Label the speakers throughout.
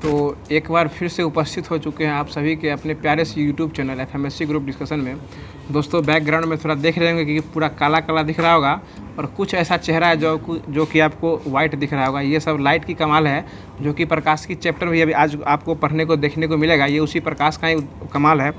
Speaker 1: तो एक बार फिर से उपस्थित हो चुके हैं आप सभी के अपने प्यारे से यूट्यूब चैनल एफएमएससी ग्रुप डिस्कशन में। दोस्तों बैकग्राउंड में थोड़ा देख रहे होंगे कि पूरा काला काला दिख रहा होगा और कुछ ऐसा चेहरा है जो कि आपको वाइट दिख रहा होगा। ये सब लाइट की कमाल है, जो कि प्रकाश की चैप्टर भी अभी आज आपको पढ़ने को देखने को मिलेगा। ये उसी प्रकाश का ही कमाल है।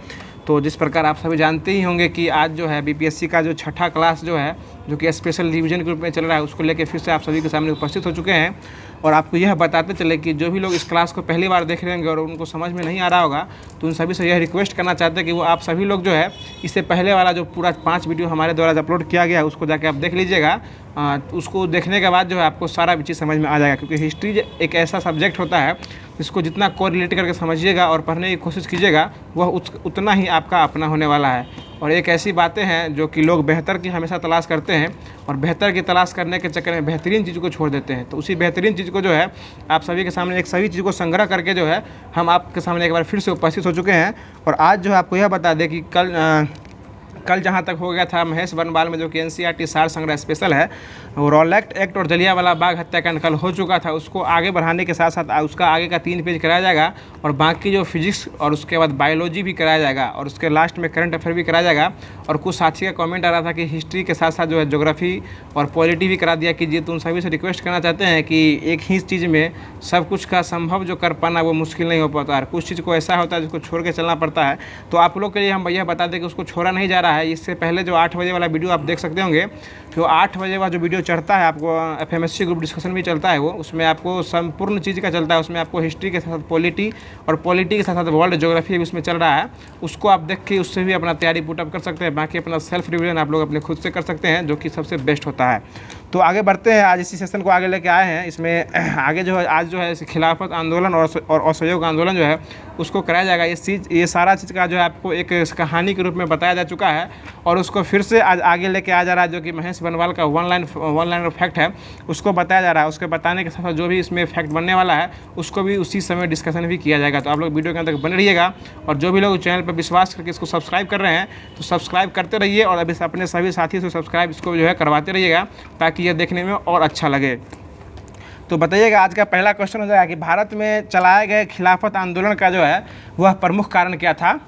Speaker 1: तो जिस प्रकार आप सभी जानते ही होंगे कि आज जो है बीपीएससी का जो छठा क्लास जो है, जो कि स्पेशल रिवीजन के रूप में चल रहा है, उसको लेकर फिर से आप सभी के सामने उपस्थित हो चुके हैं। और आपको यह बताते चले कि जो भी लोग इस क्लास को पहली बार देख रहे होंगे और उनको समझ में नहीं आ रहा होगा, तो उन सभी से यह रिक्वेस्ट करना चाहते हैं कि वो आप सभी लोग जो है इससे पहले वाला जो पूरा 5 वीडियो हमारे द्वारा अपलोड किया गया है उसको जाके आप देख लीजिएगा। उसको देखने के बाद जो है आपको सारा चीज़ समझ में आ जाएगा, क्योंकि हिस्ट्री एक ऐसा सब्जेक्ट होता है जिसको जितना कोरिलेट करके समझिएगा और पढ़ने की कोशिश कीजिएगा वह उतना ही आपका अपना होने वाला है। और एक ऐसी बातें हैं जो कि लोग बेहतर की हमेशा तलाश करते हैं और बेहतर की तलाश करने के चक्कर में बेहतरीन चीज़ को छोड़ देते हैं। तो उसी बेहतरीन चीज़ को जो है आप सभी के सामने सभी चीज़ को संग्रह करके जो है हम आपके सामने एक बार फिर से उपस्थित हो चुके हैं। और आज जो है आपको यह बता दें कि कल जहाँ तक हो गया था महेश बनवाल में, जो कि एनसीईआरटी सार संग्रह स्पेशल है, वो रॉलेट एक्ट और जलियांवाला बाग हत्याकांड कल हो चुका था। उसको आगे बढ़ाने के साथ साथ उसका आगे का 3 पेज कराया जाएगा और बाकी जो फिजिक्स और उसके बाद बायोलॉजी भी कराया जाएगा और उसके लास्ट में करंट अफेयर भी कराया जाएगा। और कुछ साथी का कमेंट आ रहा था कि हिस्ट्री के साथ साथ जो है ज्योग्राफी और पॉलिटी भी करा दिया कीजिए। तो उन सभी से रिक्वेस्ट करना चाहते हैं कि एक ही चीज़ में सब कुछ का संभव जो कर पाना वो मुश्किल नहीं हो पाता है। कुछ चीज़ को ऐसा होता है जिसको छोड़ के चलना पड़ता है। तो आप लोग के लिए हम भैया बता दें कि उसको छोड़ा नहीं जा रहा है। इससे पहले जो 8 बजे वाला वीडियो आप देख सकते होंगे, जो 8 बजे वाला जो वीडियो चढ़ता है आपको एफएमएससी ग्रुप डिस्कशन भी चलता है, वो उसमें आपको संपूर्ण चीज़ का चलता है। उसमें आपको हिस्ट्री के साथ साथ पॉलिटी और पॉलिटी के साथ साथ वर्ल्ड ज्योग्राफी भी उसमें चल रहा है। उसको आप देख के उससे भी अपना तैयारी पुटअप कर सकते हैं। बाकी अपना सेल्फ रिवीजन आप लोग अपने खुद से कर सकते हैं, जो कि सबसे बेस्ट होता है। तो आगे बढ़ते हैं। आज इसी सेशन को आगे लेके आए हैं। इसमें आगे जो है आज जो है खिलाफत आंदोलन और असहयोग आंदोलन जो है उसको कराया जाएगा। ये सारा चीज़ का जो है आपको एक कहानी के रूप में बताया जा चुका है और उसको फिर से आज आगे लेके आ जा रहा है, जो कि महेश बनवाल का वन लाइन फैक्ट है उसको बताया जा रहा है। उसके बताने के साथ साथ जो भी इसमें फैक्ट बनने वाला है उसको भी उसी समय डिस्कशन भी किया जाएगा। तो आप लोग वीडियो के अंदर बने रहिएगा और जो भी लोग चैनल पर विश्वास करके इसको सब्सक्राइब कर रहे हैं तो सब्सक्राइब करते रहिए और अभी अपने सभी साथियों से सब्सक्राइब इसको जो है करवाते रहिएगा, ताकि ये देखने में और अच्छा लगे। तो बताइएगा, आज का पहला क्वेश्चन हो जाएगा कि भारत में चलाए गए खिलाफत आंदोलन का जो है वह प्रमुख कारण क्या था।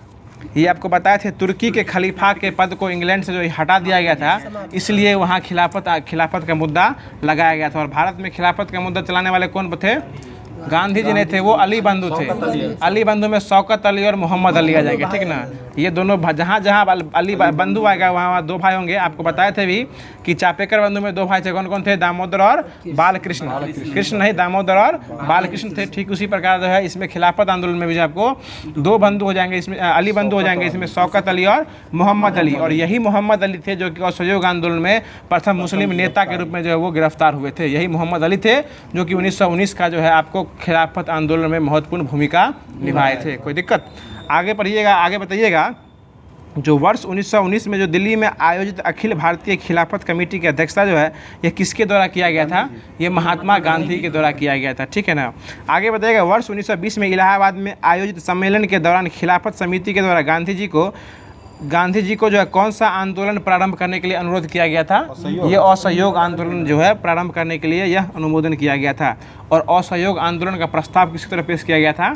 Speaker 1: ये आपको बताए थे, तुर्की के खलीफा के पद को इंग्लैंड से जो हटा दिया गया था, इसलिए वहाँ खिलाफत का मुद्दा लगाया गया था। और भारत में खिलाफत का मुद्दा चलाने वाले कौन थे? गांधी जी नहीं थे, वो अली बंधु थे। अली बंधु में शौकत अली और मोहम्मद अली आ जाएंगे, ठीक ना। ये दोनों जहाँ जहाँ अली बंधु आएगा वहाँ 2 भाई होंगे। आपको बताए थे भी कि चापेकर बंधु में 2 भाई थे। कौन कौन थे? दामोदर और बालकृष्ण। कृष्ण नहीं, दामोदर और बालकृष्ण थे। ठीक उसी प्रकार जो है इसमें खिलाफत आंदोलन में भी आपको 2 बंधु हो जाएंगे, इसमें अली बंधु हो जाएंगे, इसमें शौकत अली और मोहम्मद अली। और यही मोहम्मद अली थे जो कि असहयोग आंदोलन में प्रथम मुस्लिम नेता के रूप में जो है वो गिरफ्तार हुए थे। यही मोहम्मद अली थे जो कि 1919 का जो है आपको खिलाफत आंदोलन में महत्वपूर्ण भूमिका निभाए थे। कोई दिक्कत? आगे पढ़िएगा, आगे बताइएगा। जो वर्ष 1919 में जो दिल्ली में आयोजित अखिल भारतीय खिलाफत कमेटी की अध्यक्षता जो है ये किसके द्वारा किया गया था? ये महात्मा गांधी के द्वारा किया गया था, ठीक है ना। आगे बताइएगा, वर्ष 1920 में इलाहाबाद में आयोजित सम्मेलन के दौरान खिलाफत समिति के द्वारा गांधी जी को जो है कौन सा आंदोलन प्रारंभ करने के लिए अनुरोध किया गया था? ये असहयोग आंदोलन जो है प्रारंभ करने के लिए यह अनुमोदन किया गया था। और असहयोग आंदोलन का प्रस्ताव किसकी तरफ पेश किया गया था?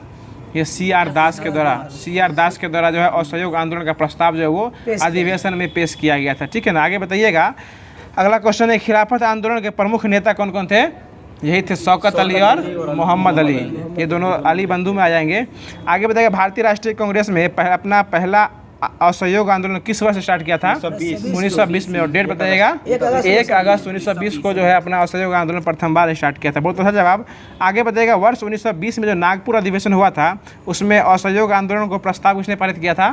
Speaker 1: ये CR दास के द्वारा जो है असहयोग आंदोलन का प्रस्ताव जो है वो अधिवेशन में पेश किया गया था, ठीक है ना। आगे बताइएगा, अगला क्वेश्चन है, खिलाफत आंदोलन के प्रमुख नेता कौन कौन थे? यही थे शौकत अली और मोहम्मद अली। ये दोनों अली बंधु में आ जाएंगे। आगे बताइएगा, भारतीय राष्ट्रीय कांग्रेस में अपना पहला असहयोग आंदोलन किस वर्ष स्टार्ट किया था? 1920 में। और डेट बताइएगा? 1 अगस्त 1920 को जो है अपना असहयोग आंदोलन प्रथम बार स्टार्ट किया था। बहुत अच्छा जवाब। आगे बताइएगा, वर्ष 1920 में जो नागपुर अधिवेशन हुआ था उसमें असहयोग आंदोलन को प्रस्ताव किसने पारित किया था?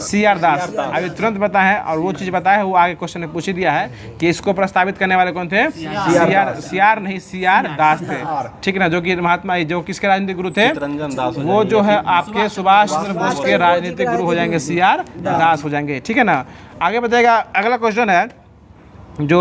Speaker 1: CR दास। अभी तुरंत बताएं और वो चीज़ बताए वो आगे क्वेश्चन में पूछ ही दिया है कि इसको प्रस्तावित करने वाले कौन थे? CR नहीं, CR दास थे, ठीक है ना। जो कि महात्मा जो किसके राजनीतिक गुरु थे? वो जो है आपके सुभाष चंद्र बोस के राजनीतिक गुरु हो जाएंगे, CR दास हो जाएंगे, ठीक है ना। आगे बताएगा, अगला क्वेश्चन है, जो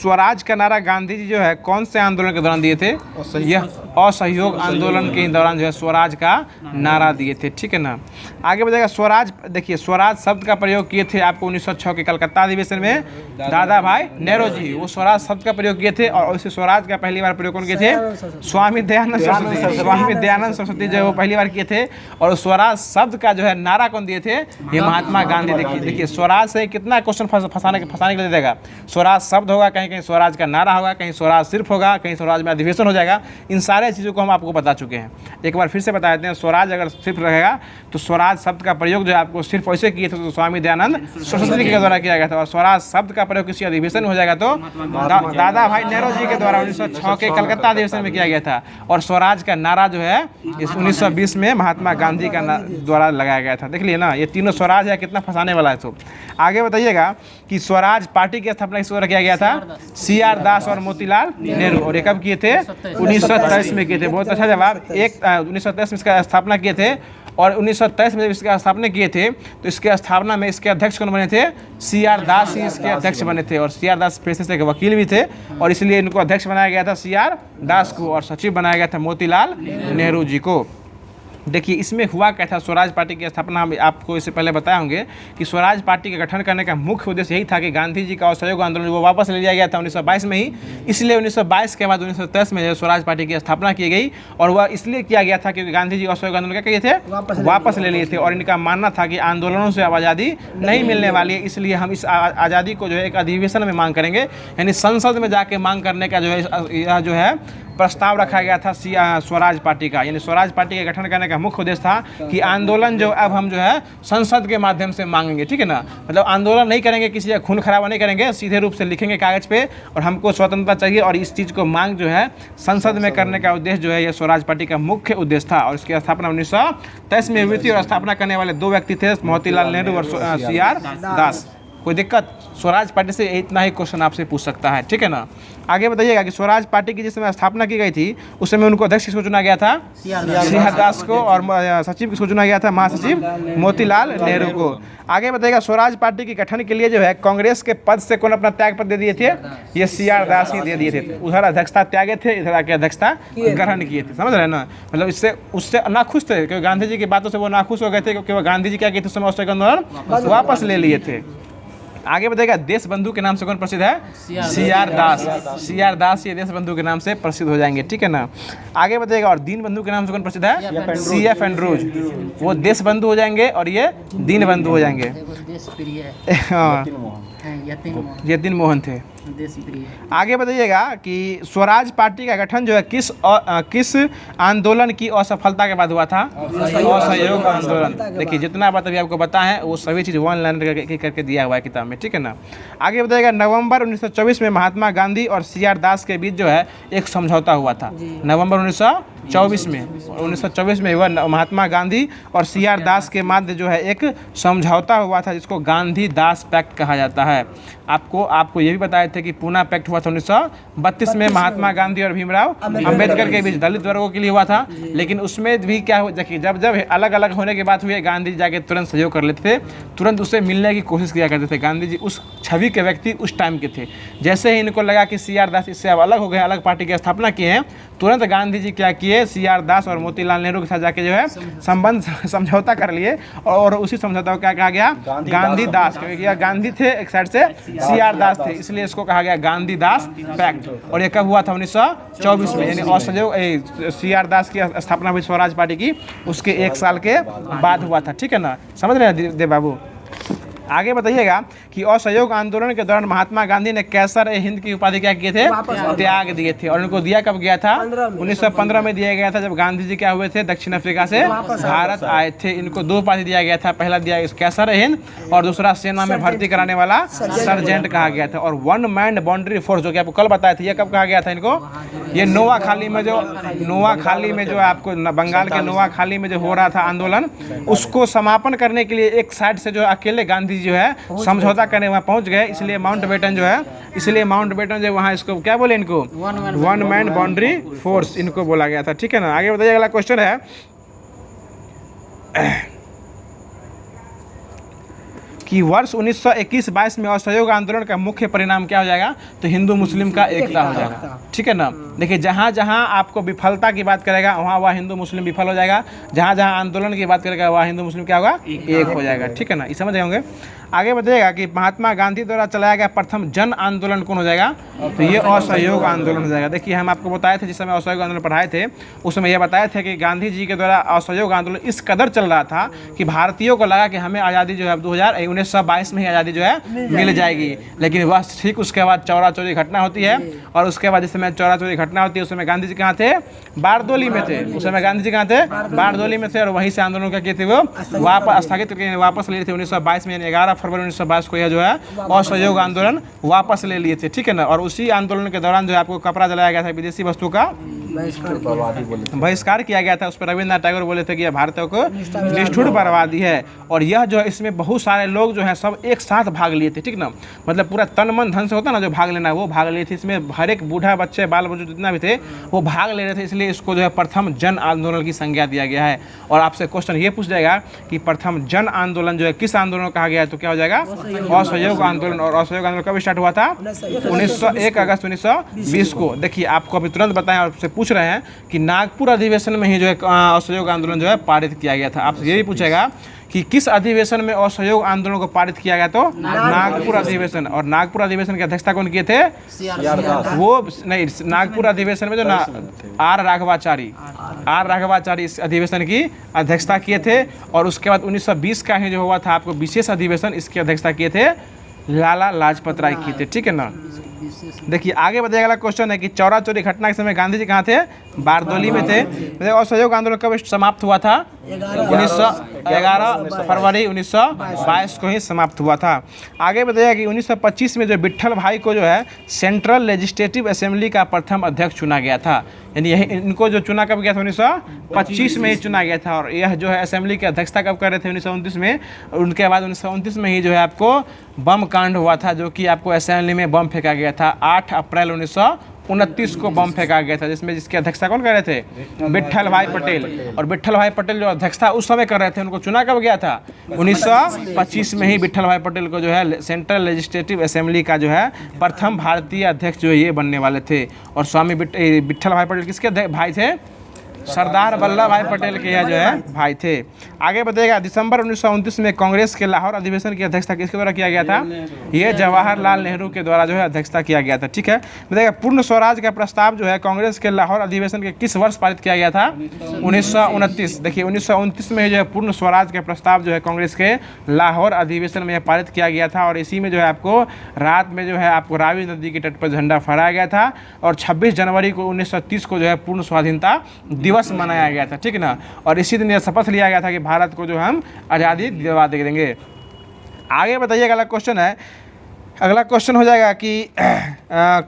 Speaker 1: स्वराज का नारा गांधी जी जो है कौन से आंदोलन के दौरान दिए थे? यह असहयोग आंदोलन के दौरान जो है स्वराज का नारा दिए थे, ठीक है ना। आगे बढ़ेगा स्वराज, देखिए स्वराज शब्द का प्रयोग किए थे आपको 1906 के कलकत्ता अधिवेशन में दादा भाई नेहरू जी, वो स्वराज शब्द का प्रयोग किए थे। और उसे स्वराज का पहली बार प्रयोग कौन किए थे? स्वामी दयानंद सरस्वती। स्वामी दयानंद सरस्वती जो है वो पहली बार किए थे। और स्वराज शब्द का जो है नारा कौन दिए थे? ये महात्मा गांधी। देखिए स्वराज से कितना क्वेश्चन फंसाने के लिए देगा। स्वराज शब्द होगा, कहीं कहीं स्वराज का नारा होगा, कहीं स्वराज सिर्फ होगा, कहीं स्वराज में अधिवेशन हो जाएगा। इन सारे चीज़ों को हम आपको बता चुके हैं। एक बार फिर से बता देते हैं, स्वराज अगर सिर्फ रहेगा तो स्वराज शब्द का प्रयोग जो है आपको सिर्फ वैसे किए थे तो स्वामी दयानंद सरस्वती के द्वारा किया गया था। और स्वराज शब्द का प्रयोग किसी अधिवेशन में हो जाएगा तो दादा भाई नेहरू जी के द्वारा 1906 के कलकत्ता अधिवेशन में किया गया था। और स्वराज का नारा जो है इस 1920 में महात्मा गांधी का द्वारा लगाया गया था। देख लिए ना, ये तीनों स्वराज है, कितना फंसाने वाला है। तो आगे बताइएगा कि स्वराज पार्टी की स्थापना किस द्वारा किया गया था? CR दास और मोतीलाल नेहरू। और ये कब किए थे? 1923 में किए थे। बहुत अच्छा जवाब। 1923 में इसका स्थापना किए थे। और 1923 में जब इसका स्थापना किए थे तो इसके स्थापना में इसके अध्यक्ष कौन बने थे? CR दास ही इसके अध्यक्ष बने थे। और CR दास पेशे से वकील भी थे और इसलिए इनको अध्यक्ष बनाया गया था CR दास को, और सचिव बनाया गया था मोतीलाल नेहरू जी को। देखिए इसमें हुआ क्या था, स्वराज पार्टी की स्थापना हम आपको इससे पहले बताए होंगे कि स्वराज पार्टी का गठन करने का मुख्य उद्देश्य यही था कि गांधी जी का असहयोग आंदोलन वो वापस ले लिया गया था 1922 में ही। इसलिए 1922 के बाद 1923 में स्वराज पार्टी की स्थापना की गई। और वह इसलिए किया गया था क्योंकि गांधी जी असहयोग आंदोलन क्या किए थे? वापस ले लिए थे। और इनका मानना था कि आंदोलनों से अब आज़ादी नहीं मिलने वाली है, इसलिए हम इस आज़ादी को जो है एक अधिवेशन में मांग करेंगे, यानी संसद में जाके मांग करने का जो है यह जो है प्रस्ताव रखा गया था स्वराज पार्टी का। यानी स्वराज पार्टी का गठन करने का मुख्य उद्देश्य था कि आंदोलन जो अब हम जो है संसद के माध्यम से मांगेंगे, ठीक है ना। मतलब आंदोलन नहीं करेंगे, किसी का खून खराबा नहीं करेंगे, सीधे रूप से लिखेंगे कागज पे और हमको स्वतंत्रता चाहिए। और इस चीज़ को मांग जो है संसद में करने का उद्देश्य जो है ये स्वराज पार्टी का मुख्य उद्देश्य था। और इसकी स्थापना 1923 में हुई थी। और स्थापना करने वाले दो व्यक्ति थे, मोतीलाल नेहरू और CR दास। कोई दिक्कत? स्वराज पार्टी से इतना ही क्वेश्चन आपसे पूछ सकता है, ठीक है ना। आगे बताइएगा कि स्वराज पार्टी की जिस समय स्थापना की गई थी उस समय उनको अध्यक्ष किसको चुना गया था? CR दास को। और सचिव किसको चुना गया था? महासचिव मोतीलाल नेहरू को। आगे बताइएगा स्वराज पार्टी के गठन के लिए जो है कांग्रेस के पद से कौन अपना त्याग पत्र दे दिए थे? ये CR दास ही दे दिए थे। उधर अध्यक्षता त्यागे थे, इधर आके अध्यक्षता ग्रहण किए थे। समझ रहे हैं ना, मतलब इससे उससे नाखुश थे क्योंकि गांधी जी की बातों से वो नाखुश हो गए थे, क्योंकि वो गांधी जी क्या किए थे उस समय असहयोग आंदोलन वापस ले लिए थे। आगे बताइएगा देश बंधु के नाम से कौन प्रसिद्ध है? CR दास। CR दास ये देश बंधु के नाम से प्रसिद्ध हो जाएंगे, ठीक है ना। आगे बताइएगा और दीन बंधु के नाम से कौन प्रसिद्ध है? CF Andrews. वो देश बंधु हो जाएंगे और ये दीन बंधु हो जाएंगे। हाँ, यतीन मोहन थे। आगे बताइएगा कि स्वराज पार्टी का गठन जो है किस आंदोलन की असफलता के बाद हुआ था? असहयोग आंदोलन। देखिए जितना बात अभी आपको बता है वो सभी चीज़ वन लाइन करके दिया हुआ है किताब में, ठीक है ना। आगे बताइएगा नवंबर 1924 में महात्मा गांधी और CR दास के बीच जो है एक समझौता हुआ था। नवंबर 1924 में हुआ महात्मा गांधी और CR दास के मध्य जो है एक समझौता हुआ था जिसको गांधी दास पैक्ट कहा जाता है। आपको ये भी बताए थे कि पूना पैक्ट हुआ था 1932 में महात्मा गांधी और भीमराव अंबेडकर के बीच, दलित वर्गों के लिए हुआ था। लेकिन उसमें भी क्या हुआ, देखिए जब अलग अलग होने के बाद हुए गांधी जी जाके तुरंत सहयोग कर लेते थे, तुरंत उससे मिलने की कोशिश किया करते थे। गांधी जी उस छवि के व्यक्ति उस टाइम के थे। जैसे ही इनको लगा कि CR दास इससे अब अलग हो गए, अलग पार्टी की स्थापना किए हैं, तुरंत गांधी जी क्या किए, CR दास और मोतीलाल नेहरू के साथ जाके जो है संबंध समझौता कर लिए। और उसी समझौता को क्या कहा गया? गांधी दास। क्योंकि गांधी थे एक साइड से, CR दास थे, इसलिए इसको कहा गया गांधी दास पैक्ट। और ये कब हुआ था? 1924 में। यानी असहयोग CR दास की स्थापना हुई स्वराज पार्टी की, उसके 1 साल के बाद हुआ था, ठीक है ना। समझ रहे हैं देव बाबू? आगे बताइएगा कि असहयोग आंदोलन के दौरान महात्मा गांधी ने कैसर-ए-हिंद की उपाधि क्या किए थे? त्याग दिए थे। और उनको दिया कब गया था? 1915 में दिया गया था, जब गांधी जी क्या हुए थे? दक्षिण अफ्रीका से भारत आए थे। इनको 2 उपाधि दिया गया था, पहला दिया कैसर-ए-हिंद और दूसरा सेना में भर्ती कराने वाला सर्जेंट कहा गया था। और 1 मैन बाउंड्री फोर्स जो कि आपको कल बताया था, ये कब कहा गया था इनको? ये नोआखाली में जो आपको बंगाल के नोआखाली में जो हो रहा था आंदोलन, उसको समापन करने के लिए एक साइड से जो अकेले गांधी जो है समझौता करने वहाँ पहुंच गए। इसलिए माउंटबेटन जो वहाँ इसको क्या बोले, इनको 1 मैन बाउंड्री फोर्स इनको बोला गया था, ठीक है ना। आगे बताइए, अगला क्वेश्चन है कि वर्ष 1921-22 में असहयोग आंदोलन का मुख्य परिणाम क्या हो जाएगा, तो हिंदू मुस्लिम का एकता हो जाएगा। ठीक है ना। देखिए जहाँ जहाँ आपको विफलता की बात करेगा वहाँ वह हिंदू मुस्लिम विफल हो जाएगा, जहाँ जहाँ आंदोलन की बात करेगा वह हिंदू मुस्लिम क्या होगा, एक हो जाएगा। ठीक है ना, ये समझ गए होंगे। आगे बताइएगा कि महात्मा गांधी द्वारा चलाया गया प्रथम जन आंदोलन कौन हो जाएगा, तो ये असहयोग आंदोलन हो जाएगा। देखिए हम आपको बताए थे जिस समय असहयोग आंदोलन पढ़ाए थे उस समय यह बताए थे कि गांधी जी के द्वारा असहयोग आंदोलन इस कदर चल रहा था कि भारतीयों को लगा कि हमें आज़ादी जो है 1922 में ही आज़ादी जो है मिल जाएगी। लेकिन वह ठीक उसके बाद चौरा चौरी घटना होती है, और उसके बाद जिस समय चौरा चौरी घटना होती है उस समय गांधी जी कहाँ थे, बारदोली में थे। उस समय गांधी जी कहाँ थे, बारदोली में थे, और वहीं से आंदोलन क्या किए थे, वो वापस स्थगित करके वापस ले लिए थे 1922 में, 11 फरवरी 1922 को यह जो है असहयोग आंदोलन वापस ले लिए थे। ठीक है ना। और उसी आंदोलन के दौरान जो है आपको कपड़ा जलाया गया था, विदेशी वस्तु का बहिष्कार किया गया था। उस पर रविन्द्रनाथ टैगोर बोले थे कि यह भारत को निष्ठुर बर्बादी है। और यह जो है इसमें बहुत सारे लोग जो है सब एक साथ भाग लिए थे। ठीक ना, मतलब पूरा तन मन धन से होता ना जो भाग लेना, वो भाग लिए थे। इसमें हर एक बूढ़ा बच्चे बाल बुजुर्ग जितना भी थे वो भाग ले रहे थे, इसलिए इसको जो है प्रथम जन आंदोलन की संज्ञा दिया गया है। और आपसे क्वेश्चन ये पूछ जाएगा कि प्रथम जन आंदोलन जो है किस आंदोलन कहा गया है, तो क्या हो जाएगा, असहयोग आंदोलन। और असहयोग आंदोलन कब स्टार्ट हुआ था, 1 अगस्त 1920 को। देखिए आपको अभी तुरंत बताएं, और आपसे पूछ रहे हैं कि नागपुर अधिवेशन में ही जो है असहयोग आंदोलन जो है पारित किया गया था। आपसे ये भी पूछेगा कि किस अधिवेशन में असहयोग आंदोलन को पारित किया गया, तो नागपुर अधिवेशन। और नागपुर अधिवेशन की अध्यक्षता कौन किए थे, वो नहीं, नागपुर अधिवेशन में जो आर राघवाचारी इस अधिवेशन की अध्यक्षता किए थे। और उसके बाद 1920 का ही जो हुआ था आपको विशेष अधिवेशन, इसकी अध्यक्षता किए थे लाला लाजपत राय किए थे। ठीक है ना। देखिए आगे बढ़िए, अगला क्वेश्चन है कि चौरा चौरी घटना के समय गांधी जी कहाँ थे, बारदोली में थे। असहयोग आंदोलन कब समाप्त हुआ था, 11 फरवरी 1922 को ही समाप्त हुआ था। आगे बताइए कि 1925 में जो विट्ठल भाई को जो है सेंट्रल लेजिस्लेटिव असेंबली का प्रथम अध्यक्ष चुना गया था। यानी यही इनको जो चुना कब गया था, 1925 में ही चुना गया था। और यह जो है असेंबली की अध्यक्षता कब कर रहे थे, 1929 में। और उनके बाद 1929 में ही जो है आपको बम कांड हुआ था, जो कि आपको असेंबली में बम फेंका गया था। 8 अप्रैल 1929 को बम फेंका गया था, जिसकी अध्यक्षता कौन कर रहे थे, विट्ठल भाई पटेल। और विट्ठल भाई पटेल जो अध्यक्षता उस समय कर रहे थे, उनको चुना कब गया था, 1925 में ही विट्ठल भाई पटेल को जो है सेंट्रल लेजिस्लेटिव असेंबली का जो है प्रथम भारतीय अध्यक्ष जो है ये बनने वाले थे। और स्वामी विट्ठल भाई पटेल किसके भाई थे, सरदार वल्लभ भाई पटेल के यह जो है भाई थे। आगे बताइएगा, दिसंबर 1929 में कांग्रेस के लाहौर अधिवेशन की अध्यक्षता किसके द्वारा किया गया था, ये जवाहरलाल नेहरू के द्वारा जो है अध्यक्षता किया गया था। ठीक है। बताइएगा पूर्ण स्वराज का प्रस्ताव जो है कांग्रेस के लाहौर अधिवेशन के किस वर्ष पारित किया गया था, 1929। देखिए 1929 में जो है पूर्ण स्वराज का प्रस्ताव जो है कांग्रेस के लाहौर अधिवेशन में पारित किया गया था। और इसी में जो है आपको रात में जो है आपको रावी नदी के तट पर झंडा फहराया गया था। और 26 जनवरी को 1930 को जो है पूर्ण स्वाधीनता दिवस मनाया गया था। ठीक है ना। और इसी दिन यह शपथ लिया गया था कि भारत को जो हम आज़ादी दिलवा देंगे। आगे बताइए, अगला क्वेश्चन है, अगला क्वेश्चन हो जाएगा कि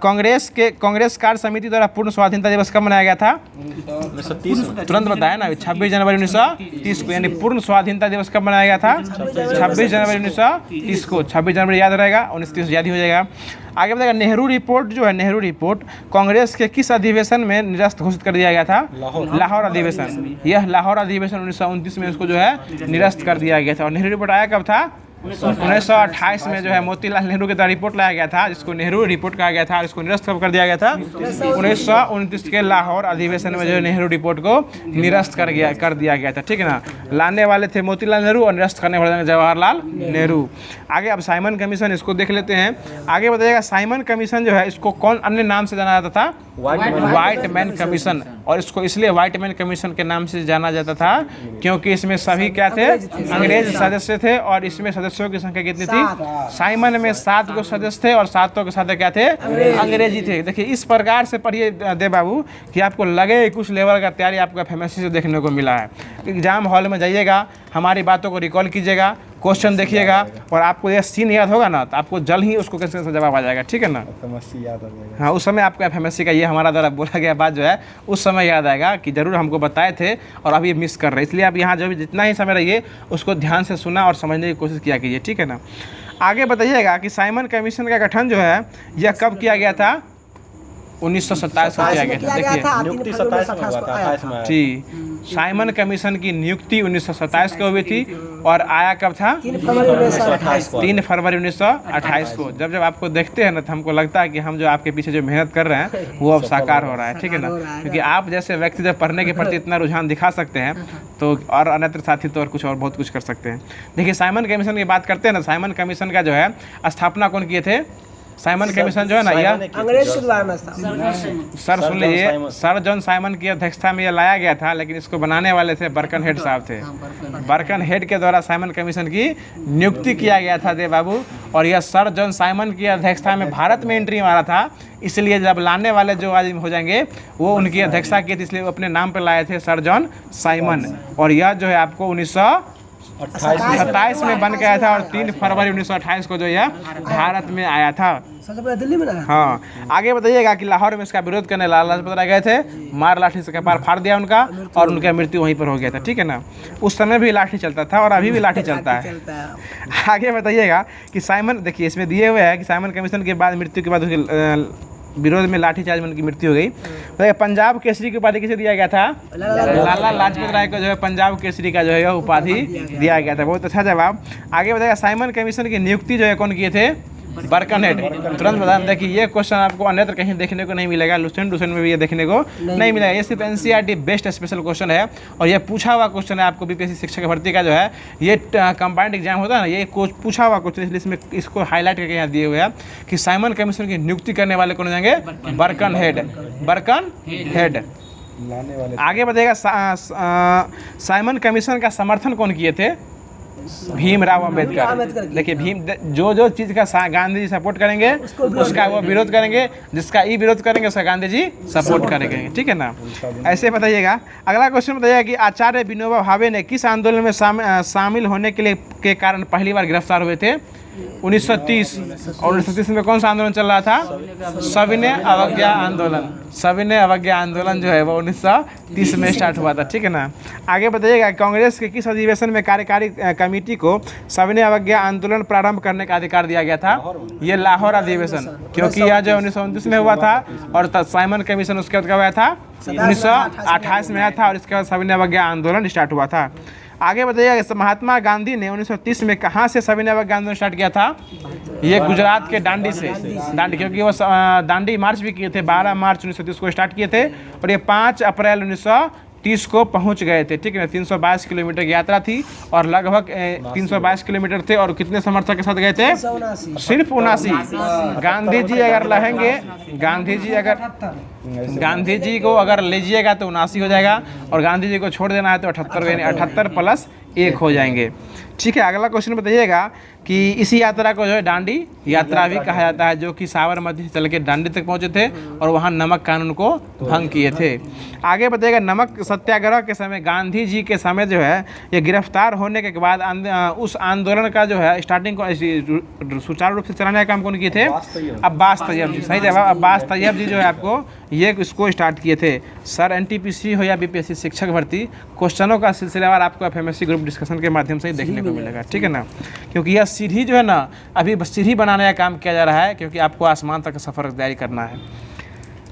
Speaker 1: कांग्रेस कार्य समिति द्वारा पूर्ण स्वाधीनता दिवस कब मनाया गया था, 1930। तुरंत बताया ना, 26 जनवरी 1930 को। यानी पूर्ण स्वाधीनता दिवस कब मनाया गया था, 26 जनवरी 1930 को। 26 जनवरी याद रहेगा, 1930 याद ही हो जाएगा। आगे बताएगा, नेहरू रिपोर्ट जो है, नेहरू रिपोर्ट कांग्रेस के किस अधिवेशन में निरस्त घोषित कर दिया गया था, लाहौर अधिवेशन। यह लाहौर अधिवेशन 1929 में उसको जो है निरस्त कर दिया गया था। और नेहरू रिपोर्ट आया कब था, 1928 में जो है मोतीलाल नेहरू के द्वारा रिपोर्ट लाया गया था, जिसको नेहरू रिपोर्ट कहा गया था। और इसको निरस्त कब कर दिया गया था, 1929 के लाहौर अधिवेशन में जो है नेहरू रिपोर्ट को निरस्त कर दिया गया था। ठीक है ना। लाने वाले थे मोतीलाल नेहरू और निरस्त करने वाले जवाहरलाल नेहरू। आगे अब साइमन कमीशन, इसको देख लेते हैं। आगे बताइएगा, साइमन कमीशन जो है इसको कौन अन्य नाम से जाना जाता था, व्हाइट मैन कमीशन। और इसको इसलिए व्हाइट मैन कमीशन के नाम से जाना जाता था क्योंकि इसमें सभी क्या थे, अंग्रेज सदस्य थे। और इसमें सदस्यों की संख्या कितनी थी, साइमन में 7 को सदस्य थे और 7 के साथ क्या थे, अंग्रेजी थे। देखिए इस प्रकार से पढ़िए दे बाबू कि आपको लगे कुछ लेवल का तैयारी आपको एफएमएससी से देखने को मिला है। एग्जाम हॉल में जाइएगा, हमारी बातों को रिकॉल कीजिएगा, क्वेश्चन देखिएगा, और आपको यह सीन याद होगा ना तो आपको जल्द ही उसको कैसे जवाब आ जाएगा। ठीक है ना,
Speaker 2: एफएमएससी याद आ जाएगा।
Speaker 1: हाँ, उस समय आपको एफएमएससी का ये हमारा द्वारा बोला गया बात जो है उस समय याद आएगा कि जरूर हमको बताए थे और अभी मिस कर रहे हैं। इसलिए आप यहाँ जो भी जितना ही समय रहिए उसको ध्यान से सुना और समझने की कोशिश किया कीजिए। ठीक है ना। आगे बताइएगा कि साइमन कमीशन का गठन जो है यह कब किया गया था, 1927 को किया गया था। देखिए
Speaker 2: नियुक्ति 27 में हुआ था, 28 में।
Speaker 1: जी, साइमन कमीशन की नियुक्ति 1927 को हुई थी और आया कब था?
Speaker 2: 3 फरवरी 1928 को।
Speaker 1: 3 फरवरी 1928 को। जब जब आपको देखते हैं ना तो हमको लगता है कि हम जो आपके पीछे जो मेहनत कर रहे हैं वो अब साकार हो रहा है, ठीक है ना। क्योंकि आप जैसे व्यक्ति जब पढ़ने के प्रति इतना रुझान दिखा सकते हैं तो और अन्यत्र साथी तो और कुछ और बहुत कुछ कर सकते हैं। देखिए साइमन कमीशन की बात करते हैं ना, साइमन कमीशन का जो है स्थापना कौन किए थे? साइमन कमीशन जो है ना यह
Speaker 2: अंग्रेज के द्वारा में था।
Speaker 1: सर सुन लीजिए, सर जॉन साइमन की अध्यक्षता में यह लाया गया था, लेकिन इसको बनाने वाले थे बर्कन हेड साहब थे। बर्कन हेड के द्वारा साइमन कमीशन की नियुक्ति किया गया था देव बाबू, और यह सर जॉन साइमन की अध्यक्षता में भारत में एंट्री मारा था। इसलिए जब लाने वाले जो आदमी हो जाएंगे वो उनकी अध्यक्षता की थी, इसलिए वो अपने नाम पर लाए थे सर जॉन साइमन। और यह जो है आपको 1927 में बन गया था और 3 फरवरी 1928 को जो यह भारत में आया था।
Speaker 2: सबसे पहले दिल्ली में आया।
Speaker 1: हाँ, आगे बताइएगा कि लाहौर में इसका विरोध करने लाला लाजपत राय गए थे, मार लाठी से कपार फाड़ दिया उनका और उनका मृत्यु वहीं पर हो गया था, ठीक है ना। उस समय भी लाठी चलता था और अभी भी लाठी चलता है। आगे बताइएगा कि साइमन, देखिए इसमें दिए हुए है कि साइमन कमीशन के बाद मृत्यु के बाद उसके विरोध में लाठीचार्ज में उनकी मृत्यु हो गई। तो पंजाब केसरी की उपाधि किसे दिया गया था? लाला लाजपत राय को जो है पंजाब केसरी का जो है उपाधि दिया गया था। बहुत अच्छा जवाब। आगे बताइएगा साइमन कमीशन की नियुक्ति जो है कौन किए थे? Birken head. तुरंत बता दें कि ये क्वेश्चन आपको अन्यत्र कहीं देखने को नहीं मिलेगा, लुसेंट में भी ये देखने को नहीं मिलेगा। ये सिर्फ एनसीईआरटी बेस्ट स्पेशल क्वेश्चन है और ये पूछा हुआ क्वेश्चन है आपको बीपीएससी शिक्षक भर्ती का जो है ये कंबाइंड एग्जाम होता है ना, ये पूछा हुआ क्वेश्चन, इसलिए इसमें इसको हाईलाइट करके यहाँ दिए हुए हैं कि साइमन कमीशन की नियुक्ति करने वाले कौन हो जाएंगे? Birken head. Birken head. आगे बताइएगा साइमन कमीशन का समर्थन कौन किए थे? भीमराव अंबेडकर। देखिए भीम जो चीज़ का गांधी जी सपोर्ट करेंगे उसका वो विरोध करेंगे, जिसका ई विरोध करेंगे उसका गांधी जी सपोर्ट करेंगे, ठीक है ना। ऐसे बताइएगा। अगला क्वेश्चन बताइएगा कि आचार्य विनोबा भावे ने किस आंदोलन में शामिल होने के कारण पहली बार गिरफ्तार हुए थे? 1930। और 1930 में कौन सा आंदोलन चल रहा था? सविनय अवज्ञा आंदोलन। सविनय अवज्ञा आंदोलन जो है वो 1930 में स्टार्ट हुआ था, ठीक है ना। आगे बताइएगा कांग्रेस के किस अधिवेशन में कार्यकारी कमेटी को सविनय अवज्ञा आंदोलन प्रारंभ करने का अधिकार दिया गया था? ये लाहौर अधिवेशन, क्योंकि यह जो 1929 में हुआ था और साइमन कमीशन उसके बाद कब आया था? 1928 में आया था और इसके बाद सविनय अवज्ञा आंदोलन स्टार्ट हुआ था। आगे बताइएगा महात्मा गांधी ने 1930 में कहाँ से सविनय अवज्ञा आंदोलन स्टार्ट किया था? ये गुजरात के दांडी से। दांडी, क्योंकि वो दांडी मार्च भी किए थे, 12 मार्च 1930 को स्टार्ट किए थे और ये 5 अप्रैल 1930 को पहुंच गए थे, ठीक है ना। 322 किलोमीटर की यात्रा थी और लगभग 322 किलोमीटर थे और कितने समर्थक के साथ गए थे? सिर्फ 79। गांधी जी अगर रहेंगे, गांधी जी को अगर लीजिएगा तो 79 हो जाएगा और गांधी जी को छोड़ देना है तो 78, यानी 78 + 1 हो जाएंगे, ठीक है। अगला क्वेश्चन बताइएगा कि इसी यात्रा को जो है दांडी यात्रा भी कहा जाता है, जो कि साबरमती से चल के दांडी तक पहुंचे थे और वहां नमक कानून को भंग किए थे। आगे बताइएगा नमक सत्याग्रह के समय गांधी जी के समय जो है ये गिरफ्तार होने के बाद उस आंदोलन का जो है स्टार्टिंग को सुचारू रूप से चलाने का काम कौन किए थे? अब्बास तैयब जी। सही जवाब, अब्बास तैयब जी जो है आपको ये इसको स्टार्ट किए थे। सर एनटीपीसी हो या बीपीएससी शिक्षक भर्ती, क्वेश्चनों का सिलसिलेवार आपको एफएमएससी ग्रुप डिस्कशन के माध्यम से ही देखने को मिलेगा, ठीक है ना। क्योंकि यह सीढ़ी जो है ना, अभी सीढ़ी बनाने का काम किया जा रहा है, क्योंकि आपको आसमान तक सफ़र तैयारी करना है।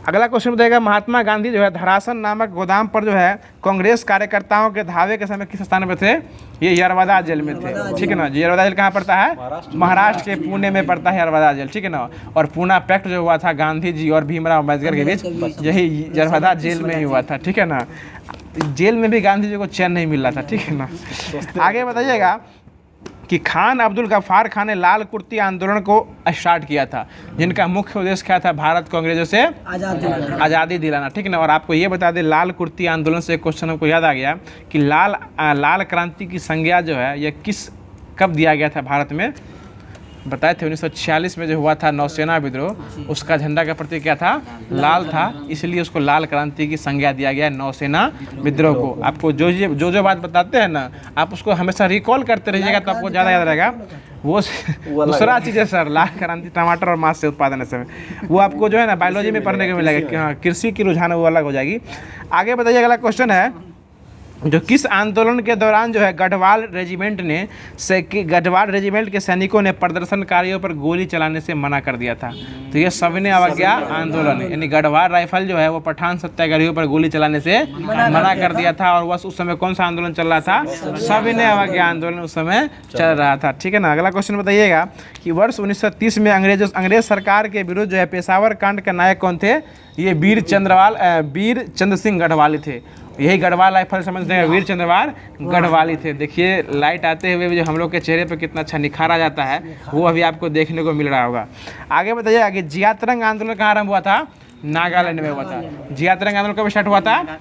Speaker 1: अगला क्वेश्चन बताएगा महात्मा गांधी जो है धरासन नामक गोदाम पर जो है कांग्रेस कार्यकर्ताओं के धावे के समय किस स्थान पर थे? ये यरवदा जेल में थे, ठीक है ना। यरवदा जेल कहाँ पड़ता है? महाराष्ट्र के पुणे में पड़ता है यरवदा जेल, ठीक है ना। और पूना पैक्ट जो हुआ था गांधी जी और भीमराव अम्बेडकर के बीच, यही यरवदा जेल में ही हुआ था, ठीक है ना। जेल में भी गांधी जी को चैन नहीं मिल रहा था, ठीक है ना। आगे बताइएगा कि खान अब्दुल गफ्फार खान ने लाल कुर्ती आंदोलन को स्टार्ट किया था, जिनका मुख्य उद्देश्य क्या था? भारत को अंग्रेजों से आज़ादी दिलाना, ठीक है ना। और आपको ये बता दें लाल कुर्ती आंदोलन से एक क्वेश्चन हमको याद आ गया कि लाल क्रांति की संज्ञा जो है ये कब दिया गया था भारत में? बताए थे 1946 में जो हुआ था नौसेना विद्रोह, उसका झंडा का प्रतीक क्या था? लाल था, इसलिए उसको लाल क्रांति की संज्ञा दिया गया नौसेना विद्रोह को। आपको जो बात बताते हैं ना, आप उसको हमेशा रिकॉल करते रहिएगा तो आपको ज़्यादा याद रहेगा। वो दूसरा चीज़ है सर, लाल क्रांति टमाटर और मांस से उत्पादन समय, वो आपको जो है ना बायोलॉजी में पढ़ने को मिलेगा, कृषि की रुझान वो अलग हो जाएगी। आगे बताइए, अगला क्वेश्चन है जो किस आंदोलन के दौरान जो है गढ़वाल रेजिमेंट के सैनिकों ने प्रदर्शनकारियों पर गोली चलाने से मना कर दिया था। तो ये सविनय अवज्ञा आंदोलन, यानी गढ़वाल राइफल जो है वो पठान सत्याग्रहियों पर गोली चलाने से मना कर दिया था। और बस उस समय कौन सा आंदोलन चल रहा था? सविनय अवज्ञा आंदोलन उस समय चल रहा था। ठीक है ना। अगला क्वेश्चन बताइएगा कि वर्ष 1930 में अंग्रेज सरकार के विरुद्ध जो है पेशावर कांड के नायक कौन थे? ये वीर चंद्र सिंह गढ़वाली थे। यही गढ़वाल राइफल समझते हैं, वीर चंद्रवाल गढ़वाली थे। देखिए लाइट आते हुए जो हम लोग के चेहरे पर कितना अच्छा निखार आ जाता है, वो अभी आपको देखने को मिल रहा होगा। आगे बताइएगा कि जियातरंग आंदोलन कहाँ आरंभ हुआ था? नागालैंड में हुआ था। जियातरंग आंदोलन कब स्टार्ट हुआ था?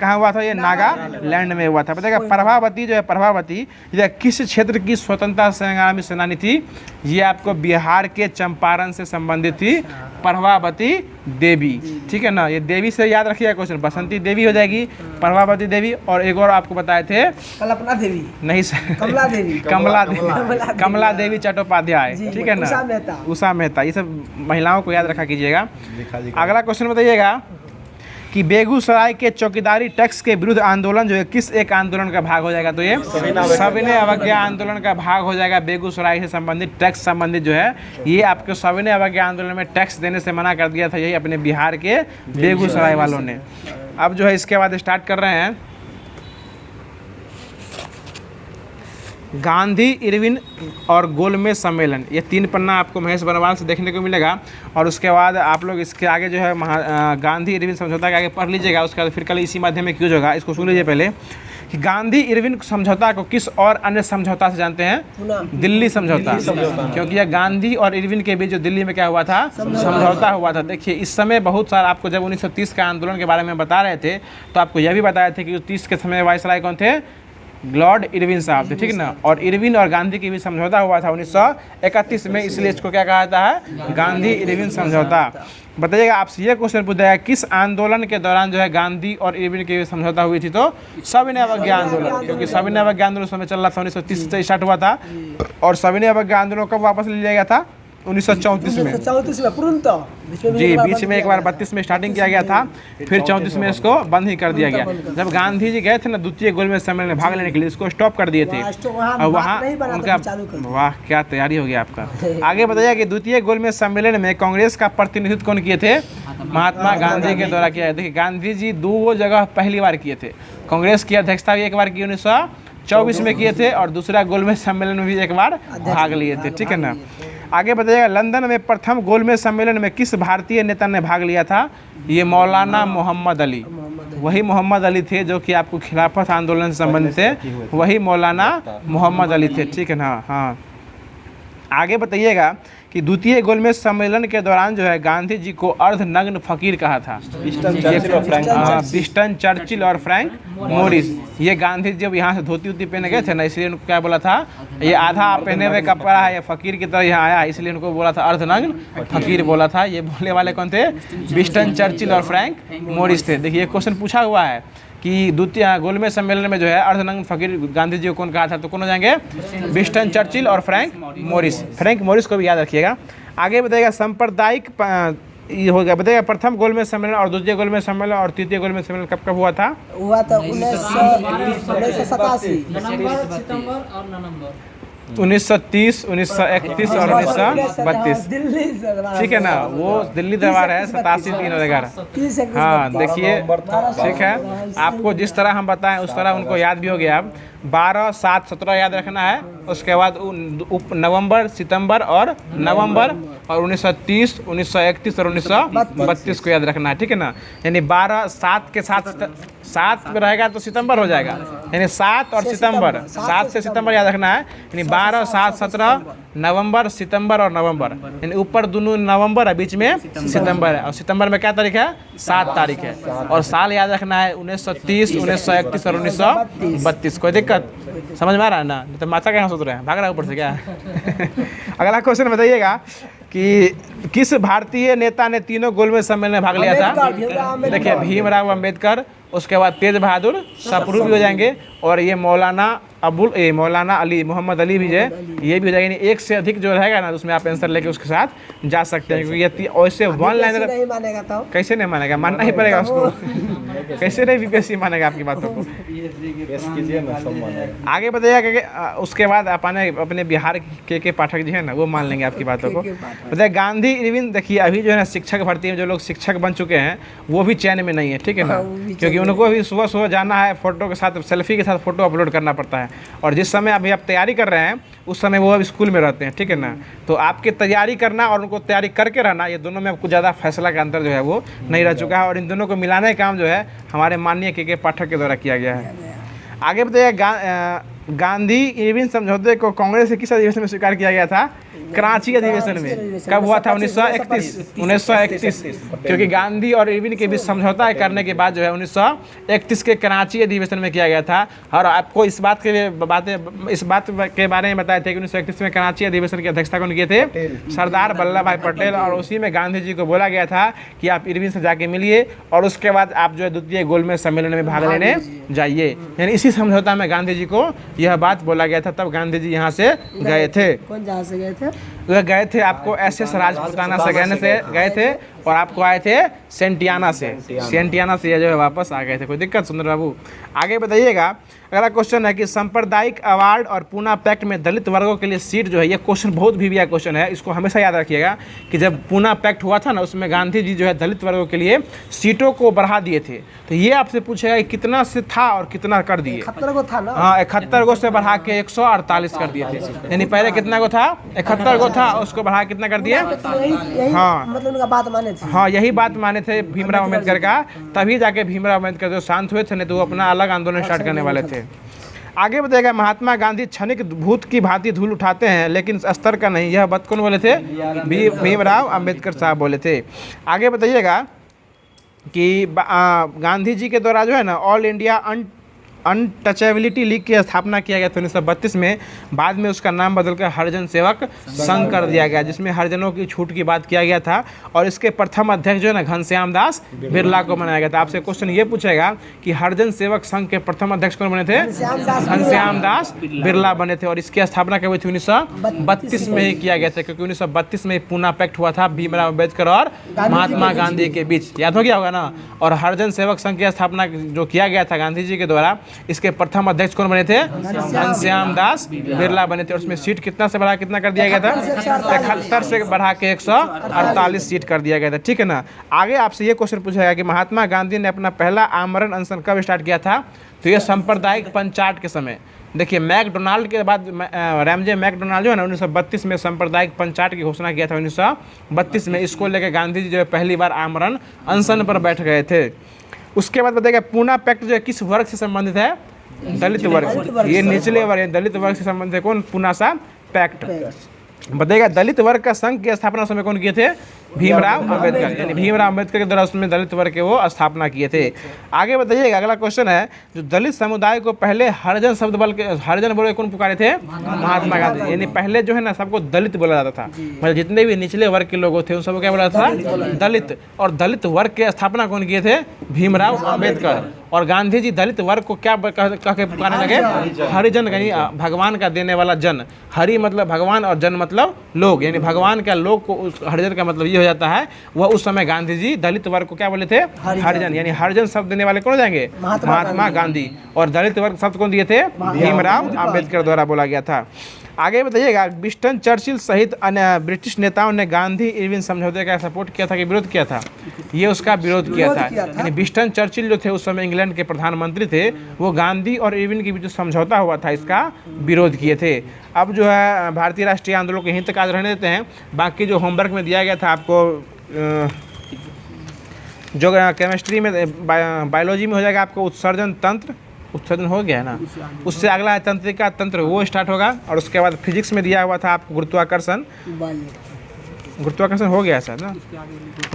Speaker 1: कहाँ हुआ था? ये नागालैंड में हुआ था। बताइएगा प्रभावती जो है, प्रभावती ये किस क्षेत्र की स्वतंत्रता संग्रामी सेनानी थी? ये आपको बिहार के चंपारण से संबंधित थी, प्रभावती देवी। ठीक है ना। ये देवी से याद रखिएगा क्वेश्चन, बसंती देवी हो जाएगी, प्रभावती देवी। और एक और आपको बताए थे
Speaker 2: कल्पना देवी,
Speaker 1: नहीं सर,
Speaker 2: कमला देवी,
Speaker 1: कमला देवी चट्टोपाध्याय। ठीक है ना, उषा मेहता। ये सब महिलाओं को याद रखा कीजिएगा। अगला क्वेश्चन बताइएगा कि बेगूसराय के चौकीदारी टैक्स के विरुद्ध आंदोलन जो है किस एक आंदोलन का भाग हो जाएगा? तो ये सविनय अवज्ञा आंदोलन का भाग हो जाएगा। बेगूसराय से संबंधित टैक्स संबंधित जो है ये आपके सविनय अवज्ञा आंदोलन में टैक्स देने से मना कर दिया था, यही अपने बिहार के बेगूसराय वालों ने। अब जो है इसके बाद स्टार्ट कर रहे हैं गांधी इरविन और गोलमेज सम्मेलन। ये 3 पन्ना आपको महेश बनवाल से देखने को मिलेगा। और उसके बाद आप लोग इसके आगे जो है गांधी इरविन समझौता के आगे पढ़ लीजिएगा। उसके बाद फिर कल इसी माध्यम में क्यों होगा, इसको सुन लीजिए पहले कि गांधी इरविन समझौता को किस और अन्य समझौता से जानते हैं? दिल्ली समझौता। क्योंकि यह गांधी और इरविन के बीच जो दिल्ली में क्या हुआ था? समझौता हुआ था। देखिए इस समय बहुत सारा आपको जब 1930 का आंदोलन के बारे में बता रहे थे तो आपको यह भी बताया थे कि 30 के समय वायसराय कौन थे? लॉर्ड इरविन साहब थे। ठीक ना। और इरविन और गांधी के बीच समझौता हुआ था 1931 में, इसलिए इसको क्या कहा जाता है? गांधी इरविन समझौता। बताइएगा आपसे ये क्वेश्चन पूछा जाएगा किस आंदोलन के दौरान जो है गांधी और इरविन के बीच समझौता हुई थी? तो सविनय अवज्ञा आंदोलन। क्योंकि सविनय अवज्ञा आंदोलन उस समय चल रहा था, 1930 से स्टार्ट हुआ था। और सविनय अवज्ञा आंदोलन कब वापस ले लिया गया था? 1934 में। जी, बीच में एक बार 32 में स्टार्टिंग किया गया था, फिर 34 में इसको बंद ही कर दिया गया। जब गांधी जी गए थे ना द्वितीय गोलमेज सम्मेलन में भाग लेने के लिए, इसको स्टॉप कर दिए थे। और वहाँ उनका वाह क्या तैयारी हो गया आपका। आगे बताइए कि द्वितीय गोलमेज सम्मेलन में कांग्रेस का प्रतिनिधित्व कौन किए थे? महात्मा गांधी के द्वारा किया। देखिए गांधी जी 2 जगह पहली बार किए थे। कांग्रेस की अध्यक्षता भी एक बार की 1924 में किए थे, और दूसरा गोलमेज सम्मेलन में भी एक बार भाग लिए थे। ठीक है ना। आगे बताइएगा लंदन में प्रथम गोलमेज सम्मेलन में किस भारतीय नेता ने भाग लिया था? ये मौलाना मोहम्मद अली। वही मोहम्मद अली थे जो कि आपको खिलाफत आंदोलन से संबंधित थे, वही मौलाना मोहम्मद अली थे। ठीक है ना। हाँ आगे बताइएगा कि द्वितीय गोलमेज सम्मेलन के दौरान जो है गांधी जी को अर्धनग्न फकीर कहा था। विंस्टन चर्चिल और फ्रैंक मोरिस। ये गांधी जी जब यहाँ से धोती उती पहने गए थे ना, इसलिए उनको क्या बोला था? ये आधा पहने हुए कपड़ा है, ये फकीर की तरह यहाँ आया, इसलिए उनको बोला था अर्धनग्न फकीर बोला था। ये बोलने वाले कौन थे? विंस्टन चर्चिल और फ्रैंक मोरिस थे। देखिए क्वेश्चन पूछा हुआ है कि द्वितीय गोलमेज सम्मेलन में जो है अर्धनग्न फकीर गांधी जी को कौन कहा था? तो कौन हो जाएंगे? विंस्टन चर्चिल और फ्रैंक मोरिस। फ्रैंक मोरिस को भी याद रखिएगा। आगे बताइएगा सांप्रदायिक ये हो गया। बताइएगा प्रथम गोलमेज सम्मेलन और द्वितीय गोलमेज सम्मेलन और तृतीय गोलमेज सम्मेलन कब कब हुआ था?
Speaker 2: हुआ था 1987
Speaker 1: 1930, 1931 और 1932। ठीक है ना। वो दिल्ली दरबार है 87 3 और 11। हाँ देखिए ठीक है, आपको जिस तरह हम बताएं उस तरह उनको याद भी हो गया। अब 12, 7, 17 याद रखना है। उसके बाद नवंबर, सितंबर और नवंबर, और 1930, 1931 और 1932 को याद रखना है। ठीक है ना। यानी 12, 7 के साथ 7 में रहेगा तो सितंबर हो जाएगा, यानी 7 और सितंबर, 7 से सितंबर याद रखना है। यानी 12, 7, 17 नवंबर, सितंबर और नवंबर, यानी ऊपर दोनों नवंबर है, बीच में सितंबर है। और सितंबर में क्या तारीख है? 7 तारीख है। और साल याद रखना है 1930, 1931 और 1932। कोई दिक्कत समझ में आ रहा है ना? तो माता क्या सोच रहे हैं, भाग रहा है ऊपर से क्या? अगला क्वेश्चन बताइएगा कि किस भारतीय नेता ने तीनों गोलमेज सम्मेलन में भाग लिया था? देखिए भीमराव अम्बेडकर, उसके बाद तेज बहादुर सप्रू भी हो जाएंगे, और ये मौलाना अली मोहम्मद अली भी है, ये भी हो जाएगा। एक से अधिक जो रहेगा ना उसमें आप आंसर लेके उसके साथ जा सकते हैं, क्योंकि ये वैसे वन लाइनर
Speaker 2: नहीं मानेगा तो
Speaker 1: कैसे नहीं मानेगा? मानना ही पड़ेगा उसको। कैसे नहीं बीपीएससी मानेगा आपकी बातों को? आगे बताइएगा कि उसके बाद अपने अपने बिहार के पाठक जी है ना वो मान लेंगे आपकी बातों को। बताइए गांधी इरविन, देखिए अभी जो है ना शिक्षक भर्ती में जो लोग शिक्षक बन चुके हैं वो भी चैन में नहीं है, ठीक है ना, क्योंकि उनको भी सुबह सुबह जाना है, फोटो के साथ सेल्फी के साथ फोटो अपलोड करना पड़ता है, और जिस समय अभी आप तैयारी कर रहे हैं उस समय वो अब स्कूल में रहते हैं, ठीक है ना। तो आपके तैयारी करना और उनको तैयारी करके रहना, ये दोनों में कुछ ज़्यादा फैसला का अंतर जो है वो नहीं रह चुका है, और इन दोनों को मिलाने का काम जो है हमारे माननीय के पाठक के द्वारा किया गया है। आगे बताइए गांधी इरविन समझौते को कांग्रेस से किस अधिवेशन में स्वीकार किया गया था? कराची अधिवेशन में। कब हुआ था? 1931, क्योंकि गांधी और इरविन के बीच समझौता करने के बाद जो है 1931 के कराची अधिवेशन में किया गया था। और आपको इस बात के बारे में बताए थे कि 1931 में कराची अधिवेशन की अध्यक्षता कौन किए थे? सरदार वल्लभ भाई पटेल। और उसी में गांधी जी को बोला गया था कि आप इरविन से जाके मिलिए और उसके बाद आप जो है द्वितीय गोलमेज सम्मेलन में भाग लेने जाइए। यानी इसी समझौता में गांधी जी को यह बात बोला गया था, तब गांधी जी यहाँ से गए थे।
Speaker 2: कौन जहाँ से गए थे?
Speaker 1: वह गए थे आपको एस राजपूताना से गए थे, और आपको आए थे सेंटियाना से ये जो है वापस आ गए थे। कोई दिक्कत सुंदर बाबू? आगे बताइएगा। अगला क्वेश्चन है कि सांप्रदायिक अवार्ड और पूना पैक्ट में दलित वर्गों के लिए सीट जो है, ये क्वेश्चन बहुत भी क्वेश्चन है, इसको हमेशा याद रखिएगा कि जब पूना पैक्ट हुआ था ना उसमें गांधी जी जो है दलित वर्गों के लिए सीटों को बढ़ा दिए थे। तो ये आपसे पूछेगा कि कितना से था और कितना कर दिए?
Speaker 2: 71 को था ना?
Speaker 1: हाँ, 71 को से बढ़ा के 148 कर दिए थे। यानी पहले कितना को था? 71 को था, उसको बढ़ा कितना कर दिए? हाँ,
Speaker 2: मतलब उनका बात माने थे।
Speaker 1: हाँ, यही बात माने थे भीमराव अम्बेडकर का, तभी जाके भीमराव अम्बेडकर जो शांत हुए थे, नहीं तो वो अपना अलग आंदोलन स्टार्ट करने वाले थे। आगे बताइएगा। महात्मा गांधी क्षणिक भूत की भांति धूल उठाते हैं लेकिन स्तर का नहीं, यह बात कौन बोले थे? भीमराव अम्बेडकर साहब बोले थे। आगे बताइएगा कि गांधी जी के द्वारा जो है ना ऑल इंडिया अनटचेबिलिटी लीग की स्थापना किया गया था 1932 में। बाद में उसका नाम बदलकर हरिजन सेवक संघ कर दिया गया, जिसमें हरिजनों की छूट की बात किया गया था, और इसके प्रथम अध्यक्ष जो है ना घनश्याम दास बिरला को बनाया गया था। आपसे क्वेश्चन ये पूछेगा कि हरिजन सेवक संघ के प्रथम अध्यक्ष कौन बने थे? घनश्याम दास बिरला बने थे, और इसकी स्थापना कब हुई थी? 1932 में ही किया गया था, क्योंकि 1932 में पूना पैक्ट हुआ था भीमराव अम्बेडकर और महात्मा गांधी के बीच। याद हो गया होगा ना। और हरिजन सेवक संघ की स्थापना जो किया गया था गांधी जी के द्वारा, इसके प्रथम अध्यक्ष कौन बने थे? घनश्याम दास बिरला बने थे। और उसमें सीट कितना से बढ़ा कितना कर दिया गया था? 71 से बढ़ा के 148 सीट कर दिया गया था, ठीक है ना। आगे आपसे ये क्वेश्चन पूछेगा कि महात्मा गांधी ने अपना पहला आमरण अनशन कब स्टार्ट किया था? तो ये सांप्रदायिक पंचाट के समय। देखिए मैकडोनाल्ड के बाद रैमजे मैकडोनाल्ड जो है ना 1932 में सांप्रदायिक पंचाट की घोषणा किया था 1932 में। इसको लेकर गांधी जी जो है पहली बार आमरण अनशन पर बैठ गए थे। उसके बाद बताइएगा पूना पैक्ट जो है किस वर्ग से संबंधित है? दलित वर्ग। ये निचले वर्ग, दलित वर्ग से संबंधित है कौन? पूना सा पैक्ट। बताइएगा दलित वर्ग का संघ की स्थापना समय कौन किए थे? भीमराव अम्बेडकर। यानी भीमराव अम्बेडकर के द्वारा उसमें दलित वर्ग के वो स्थापना किए थे। आगे बताइएगा। अगला क्वेश्चन है जो दलित समुदाय को पहले हरिजन शब्द बोल के हरिजन बोल के कौन पुकारे थे? महात्मा गांधी। यानी पहले जो है ना सबको दलित बोला जाता था, मतलब जितने भी निचले वर्ग के लोग थे उन सबको क्या बोला था? दलित। और दलित वर्ग की स्थापना कौन किए थे? भीमराव अम्बेडकर। और गांधी जी दलित वर्ग को क्या कह के पुकारने लगे? हरिजन, यानी भगवान का देने वाला जन। हरि मतलब भगवान और जन मतलब लोग, यानी भगवान का लोग को हरिजन का मतलब ये हो जाता है। वह उस समय गांधी जी दलित वर्ग को क्या बोले थे? हरिजन। यानी हरिजन शब्द देने वाले कौन हो जाएंगे? महात्मा गांधी। और दलित वर्ग शब्द कौन दिए थे? भीमराव अम्बेडकर द्वारा बोला गया था। आगे बताइएगा। विंस्टन चर्चिल सहित अन्य ब्रिटिश नेताओं ने गांधी इरविन समझौते का सपोर्ट किया था कि विरोध किया था? ये उसका विरोध किया था। यानी विंस्टन चर्चिल जो थे उस समय इंग्लैंड के प्रधानमंत्री थे, वो गांधी और इरविन के बीच जो समझौता हुआ था इसका विरोध किए थे। अब जो है भारतीय राष्ट्रीय आंदोलन के हित तक आज रहने देते हैं। बाकी जो होमवर्क में दिया गया था आपको, जो केमिस्ट्री में बायोलॉजी में हो जाएगा आपको उत्सर्जन तंत्र, उत्सर्जन हो गया है ना, उससे अगला है तंत्रिका तंत्र, वो स्टार्ट होगा। और उसके बाद फिजिक्स में दिया हुआ था आपको गुरुत्वाकर्षण, गुरुत्वाकर्षण हो गया सर ना।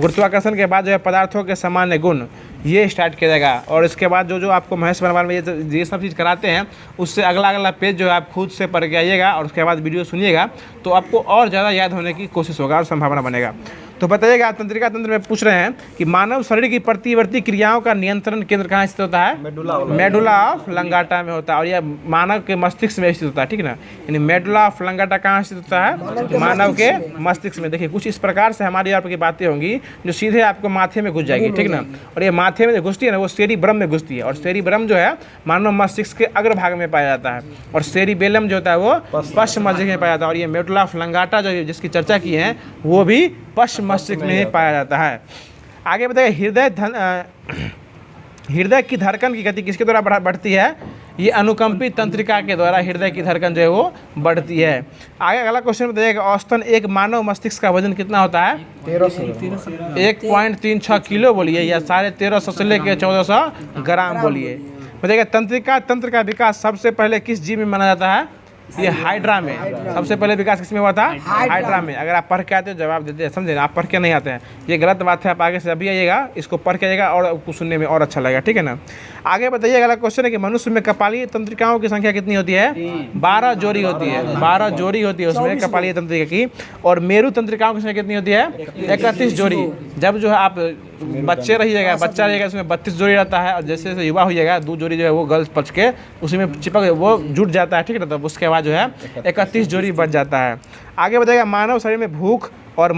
Speaker 1: गुरुत्वाकर्षण के बाद जो है पदार्थों के सामान्य गुण, ये स्टार्ट किया जाएगा। और इसके बाद जो आपको महेश बनवाल में ये सब चीज़ कराते हैं, उससे अगला पेज जो है आप खुद से पढ़ के आइएगा और उसके बाद वीडियो सुनिएगा, तो आपको और ज़्यादा याद होने की कोशिश होगा और संभावना बनेगा। तो बताइएगा, तंत्रिका तंत्र में पूछ रहे हैं कि मानव शरीर की प्रतिवर्ती क्रियाओं का नियंत्रण केंद्र कहाँ स्थित होता है? मेडुला ऑफ लंगाटा में होता है, और यह मानव के मस्तिष्क में स्थित होता है, ठीक है ना। यानी मेडुला ऑफ लंगाटा कहाँ स्थित होता है? मानव के मस्तिष्क में। देखिए कुछ इस प्रकार से हमारी आपकी बातें होंगी जो सीधे आपको माथे में घुस जाएगी, ठीक ना। और ये माथे में जो घुसती है ना, वो सेरिब्रम में घुसती है, और सेरिब्रम जो है मानव मस्तिष्क के अग्रभाग में पाया जाता है, और सेरिबेलम जो होता है वो पश्चिम मस्तिष्क में पाया जाता है। और ये मेडुला ऑफ लंगाटा जो जिसकी चर्चा की है वो भी पश्चिम मस्तिष्क में ही पाया जाता है। आगे बताइए, हृदय की धड़कन की गति किसके द्वारा बढ़ती है? ये अनुकंपी तंत्रिका के द्वारा हृदय की धड़कन जो है वो बढ़ती है। आगे अगला क्वेश्चन बताइएगा, औसतन एक मानव मस्तिष्क का वजन कितना होता है? 1.36 किलो बोलिए, या 1350 से लेकर 1400 ग्राम बोलिए। बताइएगा, तंत्रिका तंत्र का विकास सबसे पहले किस जीव में माना जाता है? ये हाइड्रा में। सबसे पहले विकास किसमें हुआ था? हाइड्रा में। अगर आप पढ़ के आते हो जवाब देते हैं, समझे ना। आप पढ़ के नहीं आते हैं, ये गलत बात है। आप आगे से अभी आइएगा, इसको पढ़ के आइएगा और कुछ सुनने में और अच्छा लगेगा, ठीक है ना। आगे बताइए, अगला क्वेश्चन है कि मनुष्य में कपालीय तंत्रिकाओं की संख्या कितनी होती है? 12 जोड़ी होती है। 12 जोड़ी होती है उसमें कपालीय तंत्रिका की। और मेरु तंत्रिकाओं की संख्या कितनी होती है? 31 जोड़ी। जब जो है आप बच्चा रहिएगा उसमें 32 जोड़ी रहता है, और जैसे जैसे युवा हो जाएगा 2 जोड़ी जो है वो गर्ल्स पच के उसी में चिपक वो जुट जाता है, ठीक है ना। तब उसके बाद जो है 31 जोड़ी बच जाता है। आगे बताइएगा, मानव शरीर में भूख और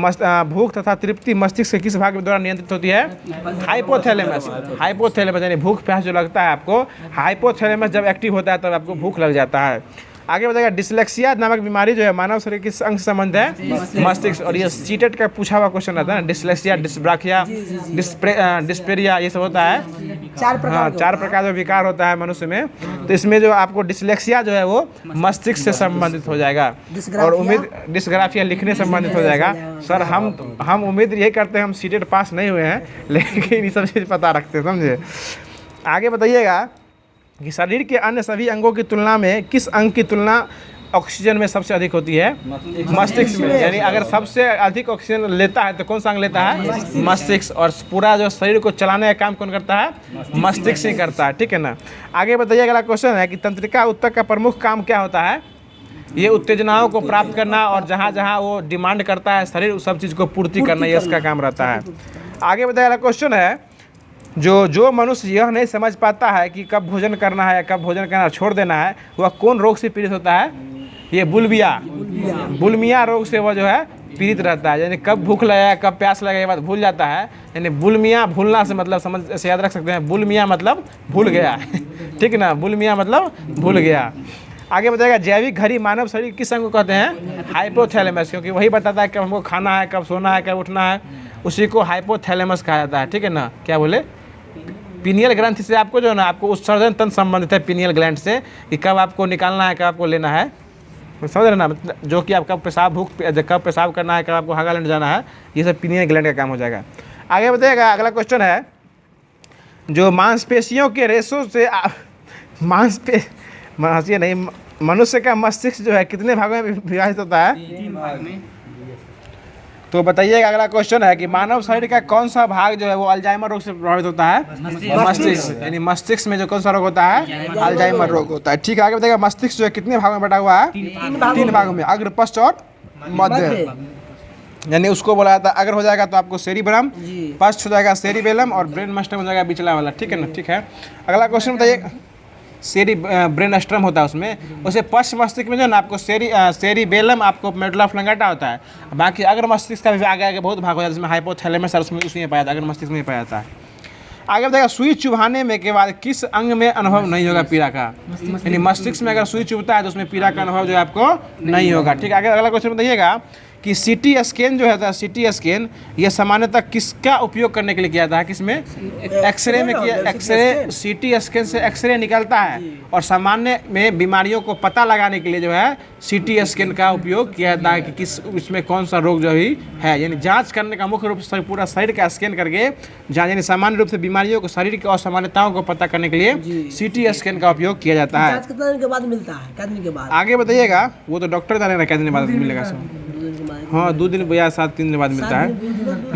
Speaker 1: भूख तथा तृप्ति मस्तिष्क के किस भाग के द्वारा नियंत्रित होती है? हाइपोथैलेमस। हाइपोथैलेमस यानी भूख प्यास जो लगता है आपको, हाइपोथैलेमस जब एक्टिव होता है तब आपको भूख लग जाता है। आगे बताइएगा, डिसलेक्सिया नामक बीमारी जो है मानव शरीर किस अंग से संबंध है? मस्तिष्क। और ये सीटेट का पूछा हुआ क्वेश्चन रहता है ना, डिसलेक्सिया, डिस्ब्राकिया, डिस्पेरिया, ये सब होता है। 4 प्रकार का विकार होता है मनुष्य में। तो इसमें जो आपको डिसलेक्सिया जो है वो मस्तिष्क से संबंधित हो जाएगा, और उम्मीद डिस्ग्राफिया लिखने से संबंधित हो जाएगा। सर हम उम्मीद यही करते हैं, हम सीटेट पास नहीं हुए हैं लेकिन ये सब चीज़ पता रखते हैं, समझे। आगे बताइएगा कि शरीर के अन्य सभी अंगों की तुलना में किस अंग की तुलना ऑक्सीजन में सबसे अधिक होती है? मस्तिष्क में। यानी अगर सबसे अधिक ऑक्सीजन लेता है तो कौन सा अंग लेता है? मस्तिष्क। और पूरा जो शरीर को चलाने का काम कौन करता है? मस्तिष्क ही करता है, ठीक है ना। आगे बताइए, अगला क्वेश्चन है कि तंत्रिका ऊतक का प्रमुख काम क्या होता है? ये उत्तेजनाओं को प्राप्त करना, और जहाँ जहाँ वो डिमांड करता है शरीर उस सब चीज़ को पूर्ति करना, ये इसका काम रहता है। आगे बताइए, अगला क्वेश्चन है, जो मनुष्य यह नहीं समझ पाता है कि कब भोजन करना है या कब भोजन करना छोड़ देना है, वह कौन रोग से पीड़ित होता है? ये बुलिमिया रोग से वह जो है पीड़ित रहता है। यानी कब भूख लगेगा कब प्यास लगेगा ये बात भूल जाता है। यानी बुलिमिया, भूलना से मतलब समझ से याद रख सकते हैं, बुलिमिया मतलब भूल गया ठीक है ना, बुलिमिया मतलब भूल गया। आगे बताएगा, जैविक घड़ी मानव शरीर किस अंग को कहते हैं? हाइपोथैलेमस, क्योंकि वही बताता है कब हमको खाना है, कब सोना है, कब उठना है, उसी को हाइपोथैलेमस कहा जाता है, ठीक है ना। क्या बोले? पीनियल ग्रंथि से आपको जो है ना, आपको उत्सर्जन तंत्र संबंधित है पीनियल ग्लैंड से, कि कब आपको निकालना है, कब आपको लेना है, समझ रहे ना। जो कि आपका पेशाब कब पेशाब करना है, कब आपको हागा लेने जाना है, ये सब पीनियल ग्लैंड का काम हो जाएगा। आगे बताइएगा, अगला क्वेश्चन है, जो मांसपेशियों के रेशों से मनुष्य का मस्तिष्क जो है कितने भागों में विभाजित होता है?
Speaker 3: 3 भाग में।
Speaker 1: तो बताइएगा, अगला क्वेश्चन है कि मानव शरीर का कौन सा भाग जो है वो अल्जाइमर रोग से प्रभावित होता है? मस्तिष्क। यानी मस्तिष्क में जो कौन सा रोग होता है? अल्जाइमर रोग होता है, ठीक है। आगे बताइएगा, मस्तिष्क जो है कितने भागों में बटा हुआ है? 3 भागों में, अग्र, पश्च और मध्य। यानी उसको बोला जाता है, अगर हो जाएगा तो आपको सेरिब्रम, पश्च हो जाएगा सेरिबेलम, और ब्रेन मस्टम हो जाएगा बिचला वाला, ठीक है ना, ठीक है। अगला क्वेश्चन बताइए, ब्रेन स्ट्रम होता है उसमें, उसे पश्च मस्तिष्क में जो है ना आपको सेरिबेलम, आपको मेडुला ऑब्लांगेटा होता है। बाकी अगर मस्तिष्क का भी आगे बहुत भाग हो जाता है, जिसमें हाइपोथैलेमस और उसमें पाया जाता है, अगर मस्तिष्क में पाया जाता है। आगे बताएगा, सुई चुभाने में के बाद किस अंग में अनुभव नहीं होगा पीड़ा का? यानी मस्तिष्क में अगर सुई चुभता है तो उसमें पीड़ा का अनुभव जो है आपको नहीं होगा, ठीक है। आगे अगला क्वेश्चन बताइएगा कि सीटी स्कैन जो है, सीटी स्कैन ये सामान्यतः किसका उपयोग करने के लिए किया जाता है? किसमें? एक्सरे में किया। एक्सरे, सीटी स्कैन से एक्सरे निकलता है, और सामान्य में बीमारियों को पता लगाने के लिए जो है सीटी स्कैन का उपयोग किया जाता है कि किस इसमें कौन सा रोग जो भी है। यानी जांच करने का मुख्य रूप से पूरा शरीर का स्कैन करके जांच, यानी सामान्य रूप से बीमारियों को, शरीर की असामान्यताओं को पता करने के लिए सीटी स्कैन का उपयोग किया जाता है।
Speaker 2: कितने दिन के बाद मिलता है? कितने दिन के बाद?
Speaker 1: आगे बताइएगा, वो तो डॉक्टर जानेगा कितने दिन बाद मिलेगा सब। हाँ, 2 दिन या 7-3 दिन बाद मिलता है।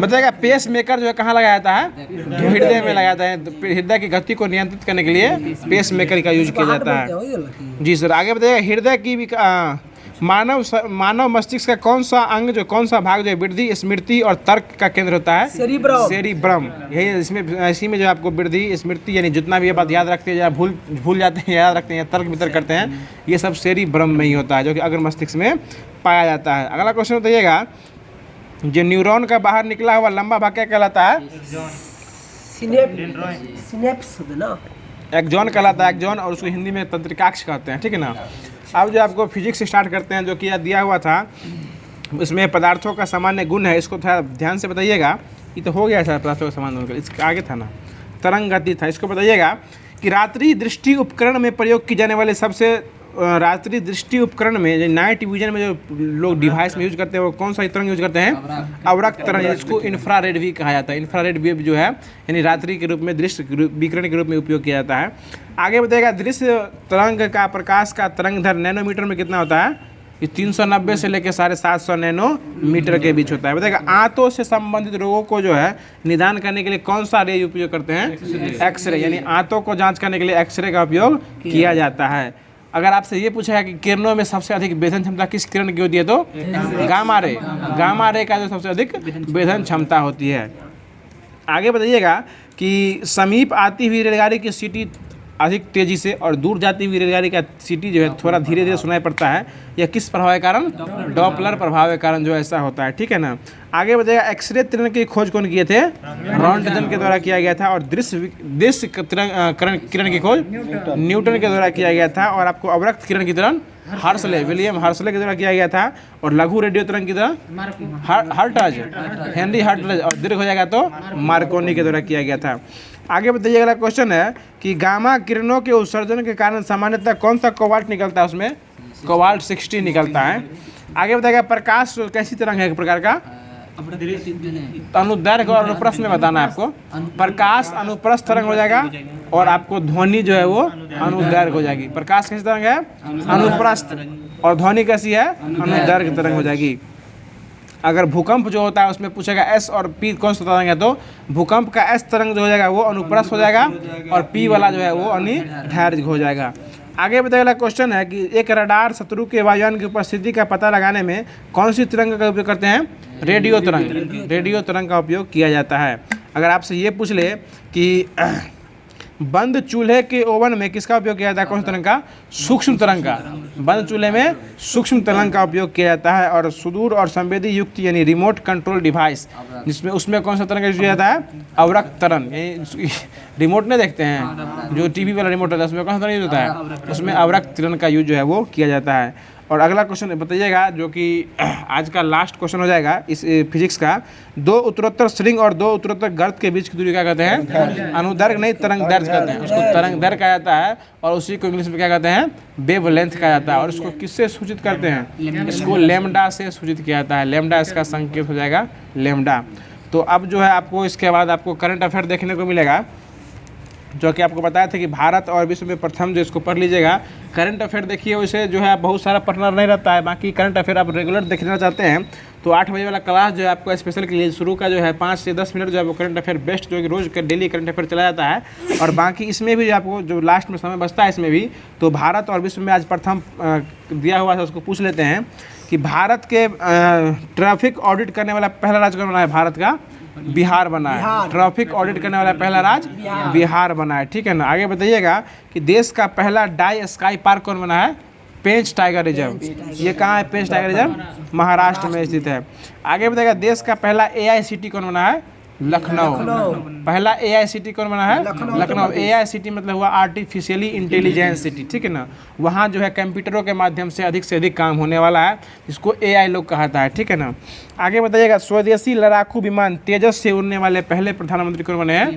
Speaker 1: बताएगा, पेस मेकर जो है कहाँ लगाया जाता है? हृदय में लगाया जाता है। हृदय की गति को नियंत्रित करने के लिए पेस मेकर का यूज किया जाता है। जी सर। आगे बताइएगा, मानव मस्तिष्क का कौन सा भाग जो है वृद्धि, स्मृति और तर्क का केंद्र होता है?
Speaker 2: सेरिब्रम।
Speaker 1: सेरिब्रम। यही इसमें इसी में जो आपको वृद्धि, स्मृति यानी जितना भी ये बात याद रखते हैं या भूल जाते हैं, याद रखते हैं, तर्क वितर्क करते हैं, ये सब सेरिब्रम में ही होता है, जो कि अग्र मस्तिष्क में पाया जाता है। अगला क्वेश्चन बताइएगा, जो न्यूरॉन का बाहर निकला हुआ लंबा भाग क्या कहलाता है?
Speaker 2: सिनेप्स ना,
Speaker 1: एक्सॉन कहलाता है, एक्सॉन, और उसको हिंदी में तंत्रिकाक्ष कहते हैं, ठीक है ना। अब जो आपको फिजिक्स स्टार्ट करते हैं, जो कि दिया हुआ था, इसमें पदार्थों का सामान्य गुण है, इसको थोड़ा ध्यान से बताइएगा। ये तो हो गया था पदार्थों का सामान्य गुण, इसके आगे था ना, तरंग गति था। इसको बताइएगा कि रात्रि दृष्टि उपकरण में प्रयोग की जाने वाले सबसे रात्रि दृष्टि उपकरण में, जो नाइट विजन में जो लोग डिवाइस में यूज करते हैं, वो कौन सा तरंग यूज करते हैं? अवरक्त तरंग, इसको इंफ्रारेड भी कहा जाता है। इंफ्रारेड वेव जो है यानी रात्रि के रूप में, दृश्य विकिरण के रूप में उपयोग किया जाता है। आगे बताइएगा, दृश्य तरंग का प्रकाश का तरंग दैर्घ्य नैनोमीटर में कितना होता है? ये 390 से लेकर 750 नैनोमीटर के बीच होता है। बताइएगा, आंतों से संबंधित रोगों को जो है निदान करने के लिए कौन सा रे उपयोग करते हैं? एक्सरे, यानी आंतों को जांच करने के लिए एक्सरे का उपयोग किया जाता है। अगर आपसे ये पूछा है कि किरणों में सबसे अधिक वेधन क्षमता किस किरण की होती है, तो गामा रे। गामा रे का जो सबसे अधिक वेधन क्षमता होती है। आगे बताइएगा कि समीप आती हुई रेलगाड़ी की सीटी अधिक तेजी से और दूर जाती हुई रेलगाड़ी का सीटी जो है थोड़ा धीरे धीरे सुनाई पड़ता है, यह किस प्रभाव के कारण? डॉपलर प्रभाव के कारण जो ऐसा होता है, ठीक है ना। आगे बताइएगा, एक्सरे किरण की खोज कौन किए थे? रॉन्टगन के द्वारा किया गया था। और दृश्य किरण की खोज न्यूटन के द्वारा किया गया था। और आपको अवरक्त किरण की तरह हर्सले, विलियम हर्सले के द्वारा किया गया था। और लघु रेडियो तरंग की तरह हर्टज, हेनरी हर्टज, और दीर्घ हो जाएगा तो मार्कोनी के द्वारा किया गया था। आगे बताइए, अगला क्वेश्चन है कि गामा किरणों के उत्सर्जन के कारण सामान्यतः कौन सा कोबाल्ट निकलता है? उसमें कोबाल्ट 60 निकलता है। आगे बताइएगा, प्रकाश कैसी तरंग है? एक प्रकार का अनुदैर्घ्य और अनुप्रस्थ में बताना है आपको। प्रकाश अनुप्रस्थ तरंग हो जाएगा और आपको ध्वनि जो है वो अनुदैर्घ्य हो जाएगी। प्रकाश कैसी तरंग है? अनुप्रस्थ, और ध्वनि कैसी है? अनुदैर्घ्य तरंग हो जाएगी। अगर भूकंप जो होता है उसमें पूछेगा एस और पी कौन सा तरंग है, तो भूकंप का एस तरंग जो हो जाएगा वो अनुप्रस्थ हो जाएगा, और पी वाला जो है वो अनुदैर्घ्य हो जाएगा। आगे बताइए, क्वेश्चन है कि एक रडार शत्रु के वायुयान की उपस्थिति का पता लगाने में कौन सी तरंग का उपयोग करते हैं? रेडियो तरंग। रेडियो तरंग का उपयोग किया जाता है। अगर आपसे ये पूछ ले कि बंद चूल्हे के ओवन में किसका उपयोग किया जाता है? कौन सी तरंग का? सूक्ष्म तरंग का। बंद चूल्हे में सूक्ष्म तरंग का उपयोग किया जाता है। और सुदूर और संवेदी युक्त यानी रिमोट कंट्रोल डिवाइस, जिसमें उसमें कौन सा तरंग यूज किया जाता है? अवरक्त तरंग। यानी रिमोट नहीं देखते हैं, जो टीवी वाला रिमोट होता है उसमें कौन सा तरंग यूज होता है? उसमें अवरक्त तरंग का यूज जो है वो किया जाता है। और अगला क्वेश्चन बताइएगा, जो कि आज का लास्ट क्वेश्चन हो जाएगा इस फिजिक्स का, दो उत्तरोत्तर स्ट्रिंग और दो उत्तरोत्तर गर्त के बीच की दूरी क्या कहते हैं? अनुदैर्घ्य नहीं, तरंग दैर्घ्य कहते हैं। उसको तरंग दैर्घ्य कहा जाता है, और उसी को इंग्लिश में क्या कहते हैं? वेव लेंथ कहा जाता है। और इसको किससे सूचित करते हैं? इसको लैम्डा से सूचित किया जाता है। लैम्डा इसका संकेत हो जाएगा, लैम्डा। तो अब जो है आपको इसके बाद आपको करंट अफेयर देखने को मिलेगा, जो कि आपको बताया था कि भारत और विश्व में प्रथम, जो इसको पढ़ लीजिएगा। करंट अफेयर देखिए, वैसे जो है बहुत सारा पढ़ना नहीं रहता है। बाकी करंट अफेयर आप रेगुलर देखना चाहते हैं तो 8 बजे वाला क्लास जो है आपको स्पेशल के लिए शुरू का जो है 5 से 10 मिनट जो है वो करंट अफेयर बेस्ट, जो कि रोज़ का डेली करंट अफेयर चला जाता है। और बाकी इसमें भी जो आपको जो लास्ट में समय बचता है इसमें भी, तो भारत और विश्व में आज प्रथम दिया हुआ है, उसको पूछ लेते हैं कि भारत के ट्रैफिक ऑडिट करने वाला पहला राज्य कौन बना है? भारत का बिहार बना है। ट्रैफिक ऑडिट करने वाला पहला राज्य बिहार बना है, ठीक है ना। आगे बताइएगा कि देश का पहला डाई स्काई पार्क कौन बना है? पेंच टाइगर रिजर्व। ये कहाँ है? पेंच टाइगर रिजर्व महाराष्ट्र में स्थित है। आगे बताइएगा, देश का पहला AICT कौन बना है? लखनऊ। पहला AICT कौन बना है? लखनऊ। AICT मतलब हुआ आर्टिफिशियली इंटेलिजेंस सिटी, ठीक है ना। वहाँ जो है कंप्यूटरों के माध्यम से अधिक काम होने वाला है, जिसको AI लोग कहता है, ठीक है ना। आगे बताइएगा, स्वदेशी लड़ाकू विमान तेजस से उड़ने वाले पहले प्रधानमंत्री कौन बने हैं?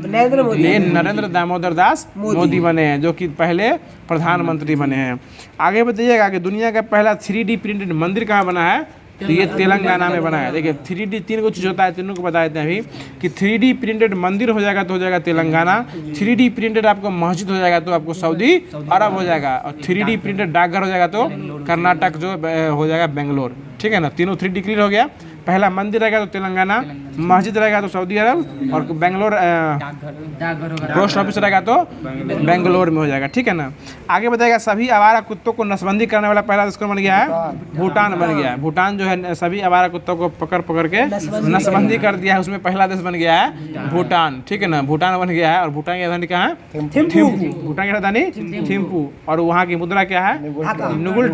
Speaker 1: नरेंद्र दामोदर दास मोदी बने हैं, जो कि पहले प्रधानमंत्री बने हैं। आगे बताइएगा कि दुनिया का पहला 3D प्रिंटेड मंदिर कहाँ बना है? तो ये तेलंगाना में बना है। देखिए 3D 3 को चीज़ होता है, तीनों को बता देते हैं अभी कि 3D प्रिंटेड मंदिर हो जाएगा तो हो जाएगा तेलंगाना, 3D प्रिंटेड आपको मस्जिद हो जाएगा तो आपको सऊदी अरब हो जाएगा, और 3D प्रिंटेड डाकघर हो जाएगा तो कर्नाटक जो हो जाएगा बेंगलोर, ठीक है ना। तीनों 3D क्लियर हो गया। पहला मंदिर रहेगा तो तेलंगाना, मस्जिद रहेगा तो सऊदी अरब, और बेंगलोर पोस्ट ऑफिस रहेगा तो बेंगलोर में हो जाएगा, ठीक है ना। आगे बताएगा सभी आवारा कुत्तों को नसबंदी करने वाला पहला देश कौन बन गया है? भूटान बन गया है। भूटान जो है सभी आवारा कुत्तों को पकड़ पकड़ के नसबंदी कर दिया है, उसमें पहला देश बन गया है भूटान, ठीक है ना। भूटान बन गया है और भूटान की राजधानी क्या है? थिम्पू। भूटान की राजधानी थिम्पू, और वहाँ की मुद्रा क्या है? नुगुल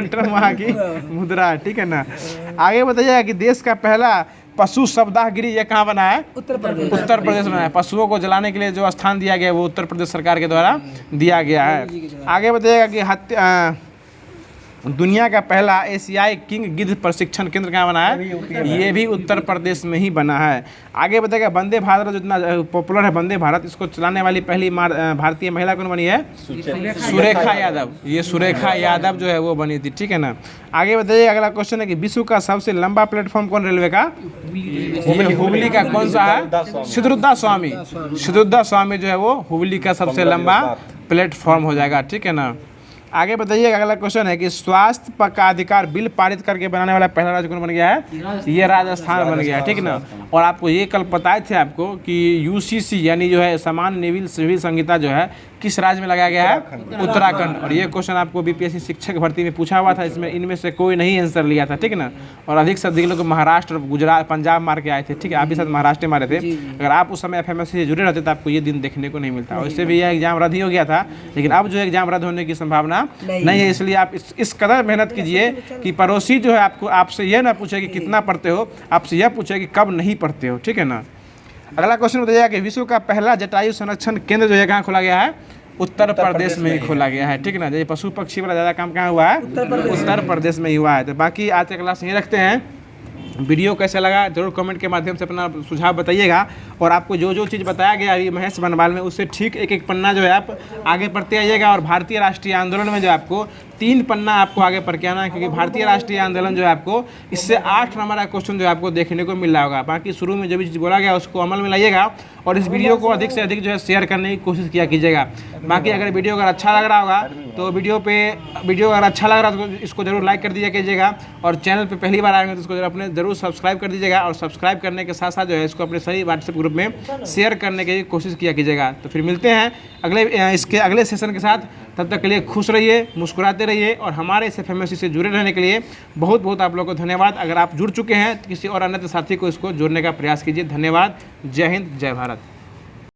Speaker 1: ट्रम वहाँ की मुद्रा है, ठीक है ना। आगे बताइएगा कि देश का पहला पशु शवदाह गृह ये कहाँ बना है? उत्तर प्रदेश बना है। पशुओं को जलाने के लिए जो स्थान दिया गया है वो उत्तर प्रदेश सरकार के द्वारा दिया गया है। आगे बताइएगा कि दुनिया का पहला एशियाई किंग गिद्ध प्रशिक्षण केंद्र कहाँ बना है? ये भी उत्तर प्रदेश में ही बना है। आगे बताएगा वंदे भारत जो इतना पॉपुलर है वंदे भारत, इसको चलाने वाली पहली भारतीय महिला कौन बनी है? सुरेखा यादव। ये सुरेखा यादव जो है वो बनी थी, ठीक है ना। आगे बताइए अगला क्वेश्चन है कि विश्व का सबसे लंबा प्लेटफॉर्म कौन रेलवे का? हुबली का। कौन सा है? सिद्धरुद्धा स्वामी। सिद्धरुद्धा स्वामी जो है वो हुबली का सबसे लंबा प्लेटफॉर्म हो जाएगा, ठीक है ना। आगे बताइए अगला क्वेश्चन है कि स्वास्थ्य का अधिकार बिल पारित करके बनाने वाला पहला राज्य कौन बन गया है? ये राजस्थान बन गया है, ठीक ना। और आपको ये कल बताए थे आपको कि यूसीसी यानी जो है सामान्य सिविल संहिता जो है किस राज्य में लगाया गया है? उत्तराखंड। और ये क्वेश्चन आपको बीपीएससी शिक्षक भर्ती में पूछा हुआ था, इसमें इनमें से कोई नहीं आंसर लिया था, ठीक है ना। और अधिक से अधिक लोग महाराष्ट्र, गुजरात, पंजाब मार के आए थे, ठीक है। आप भी साथ महाराष्ट्र मारे थे। अगर आप उस समय एफएमएससी से जुड़े रहते तो आपको ये दिन देखने को नहीं मिलता। और इससे भी यह एग्जाम रद्द ही हो गया था, लेकिन अब जो एग्जाम रद्द होने की संभावना नहीं है। इसलिए आप इस कदर मेहनत कीजिए कि पड़ोसी जो है आपको आपसे यह ना पूछे कि कितना पढ़ते हो, आपसे यह पूछे कि कब नहीं पढ़ते हो, ठीक है ना। अगला क्वेश्चन बताइएगा कि विश्व का पहला जटायु संरक्षण केंद्र जो है कहाँ खोला गया है? उत्तर प्रदेश में ही खोला गया है, ठीक है ना। जैसे पशु पक्षी वाला ज़्यादा काम कहाँ हुआ है? उत्तर प्रदेश में ही हुआ है। तो बाकी आज का क्लास यहीं रखते हैं। वीडियो कैसा लगा जरूर कमेंट के माध्यम से अपना सुझाव बताइएगा। और आपको जो जो चीज़ बताया गया अभी महेश बनवाल में, उससे ठीक एक एक पन्ना जो है आप आगे पढ़ते आइएगा। और भारतीय राष्ट्रीय आंदोलन में जो आपको 3 पन्ना आपको आगे पढ़ के आना है, क्योंकि भारतीय राष्ट्रीय आंदोलन जो है आपको इससे 8 नंबर का क्वेश्चन जो है आपको देखने को मिल रहा होगा। बाकी शुरू में जो भी चीज़ बोला गया उसको अमल में लाइएगा और इस वीडियो को अधिक से अधिक जो है शेयर करने की कोशिश किया कीजिएगा। बाकी अगर वीडियो अगर अच्छा लग रहा होगा तो वीडियो अगर अच्छा लग रहा है तो इसको जरूर लाइक कर दीजिए कीजिएगा। और चैनल पे पहली बार आएंगे तो इसको अपने जरूर सब्सक्राइब कर दीजिएगा। और सब्सक्राइब करने के साथ साथ जो है इसको अपने सही व्हाट्सएप ग्रुप में शेयर करने की कोशिश किया कीजिएगा। तो फिर मिलते हैं इसके अगले सेशन के साथ। तब तक के लिए खुश रहिए, मुस्कुराते रहिए और हमारे इस एफएमएससी से जुड़े रहने के लिए बहुत बहुत आप लोगों को धन्यवाद। अगर आप जुड़ चुके हैं तो किसी और अन्य साथी को इसको जोड़ने का प्रयास कीजिए। धन्यवाद। जय हिंद, जय भारत।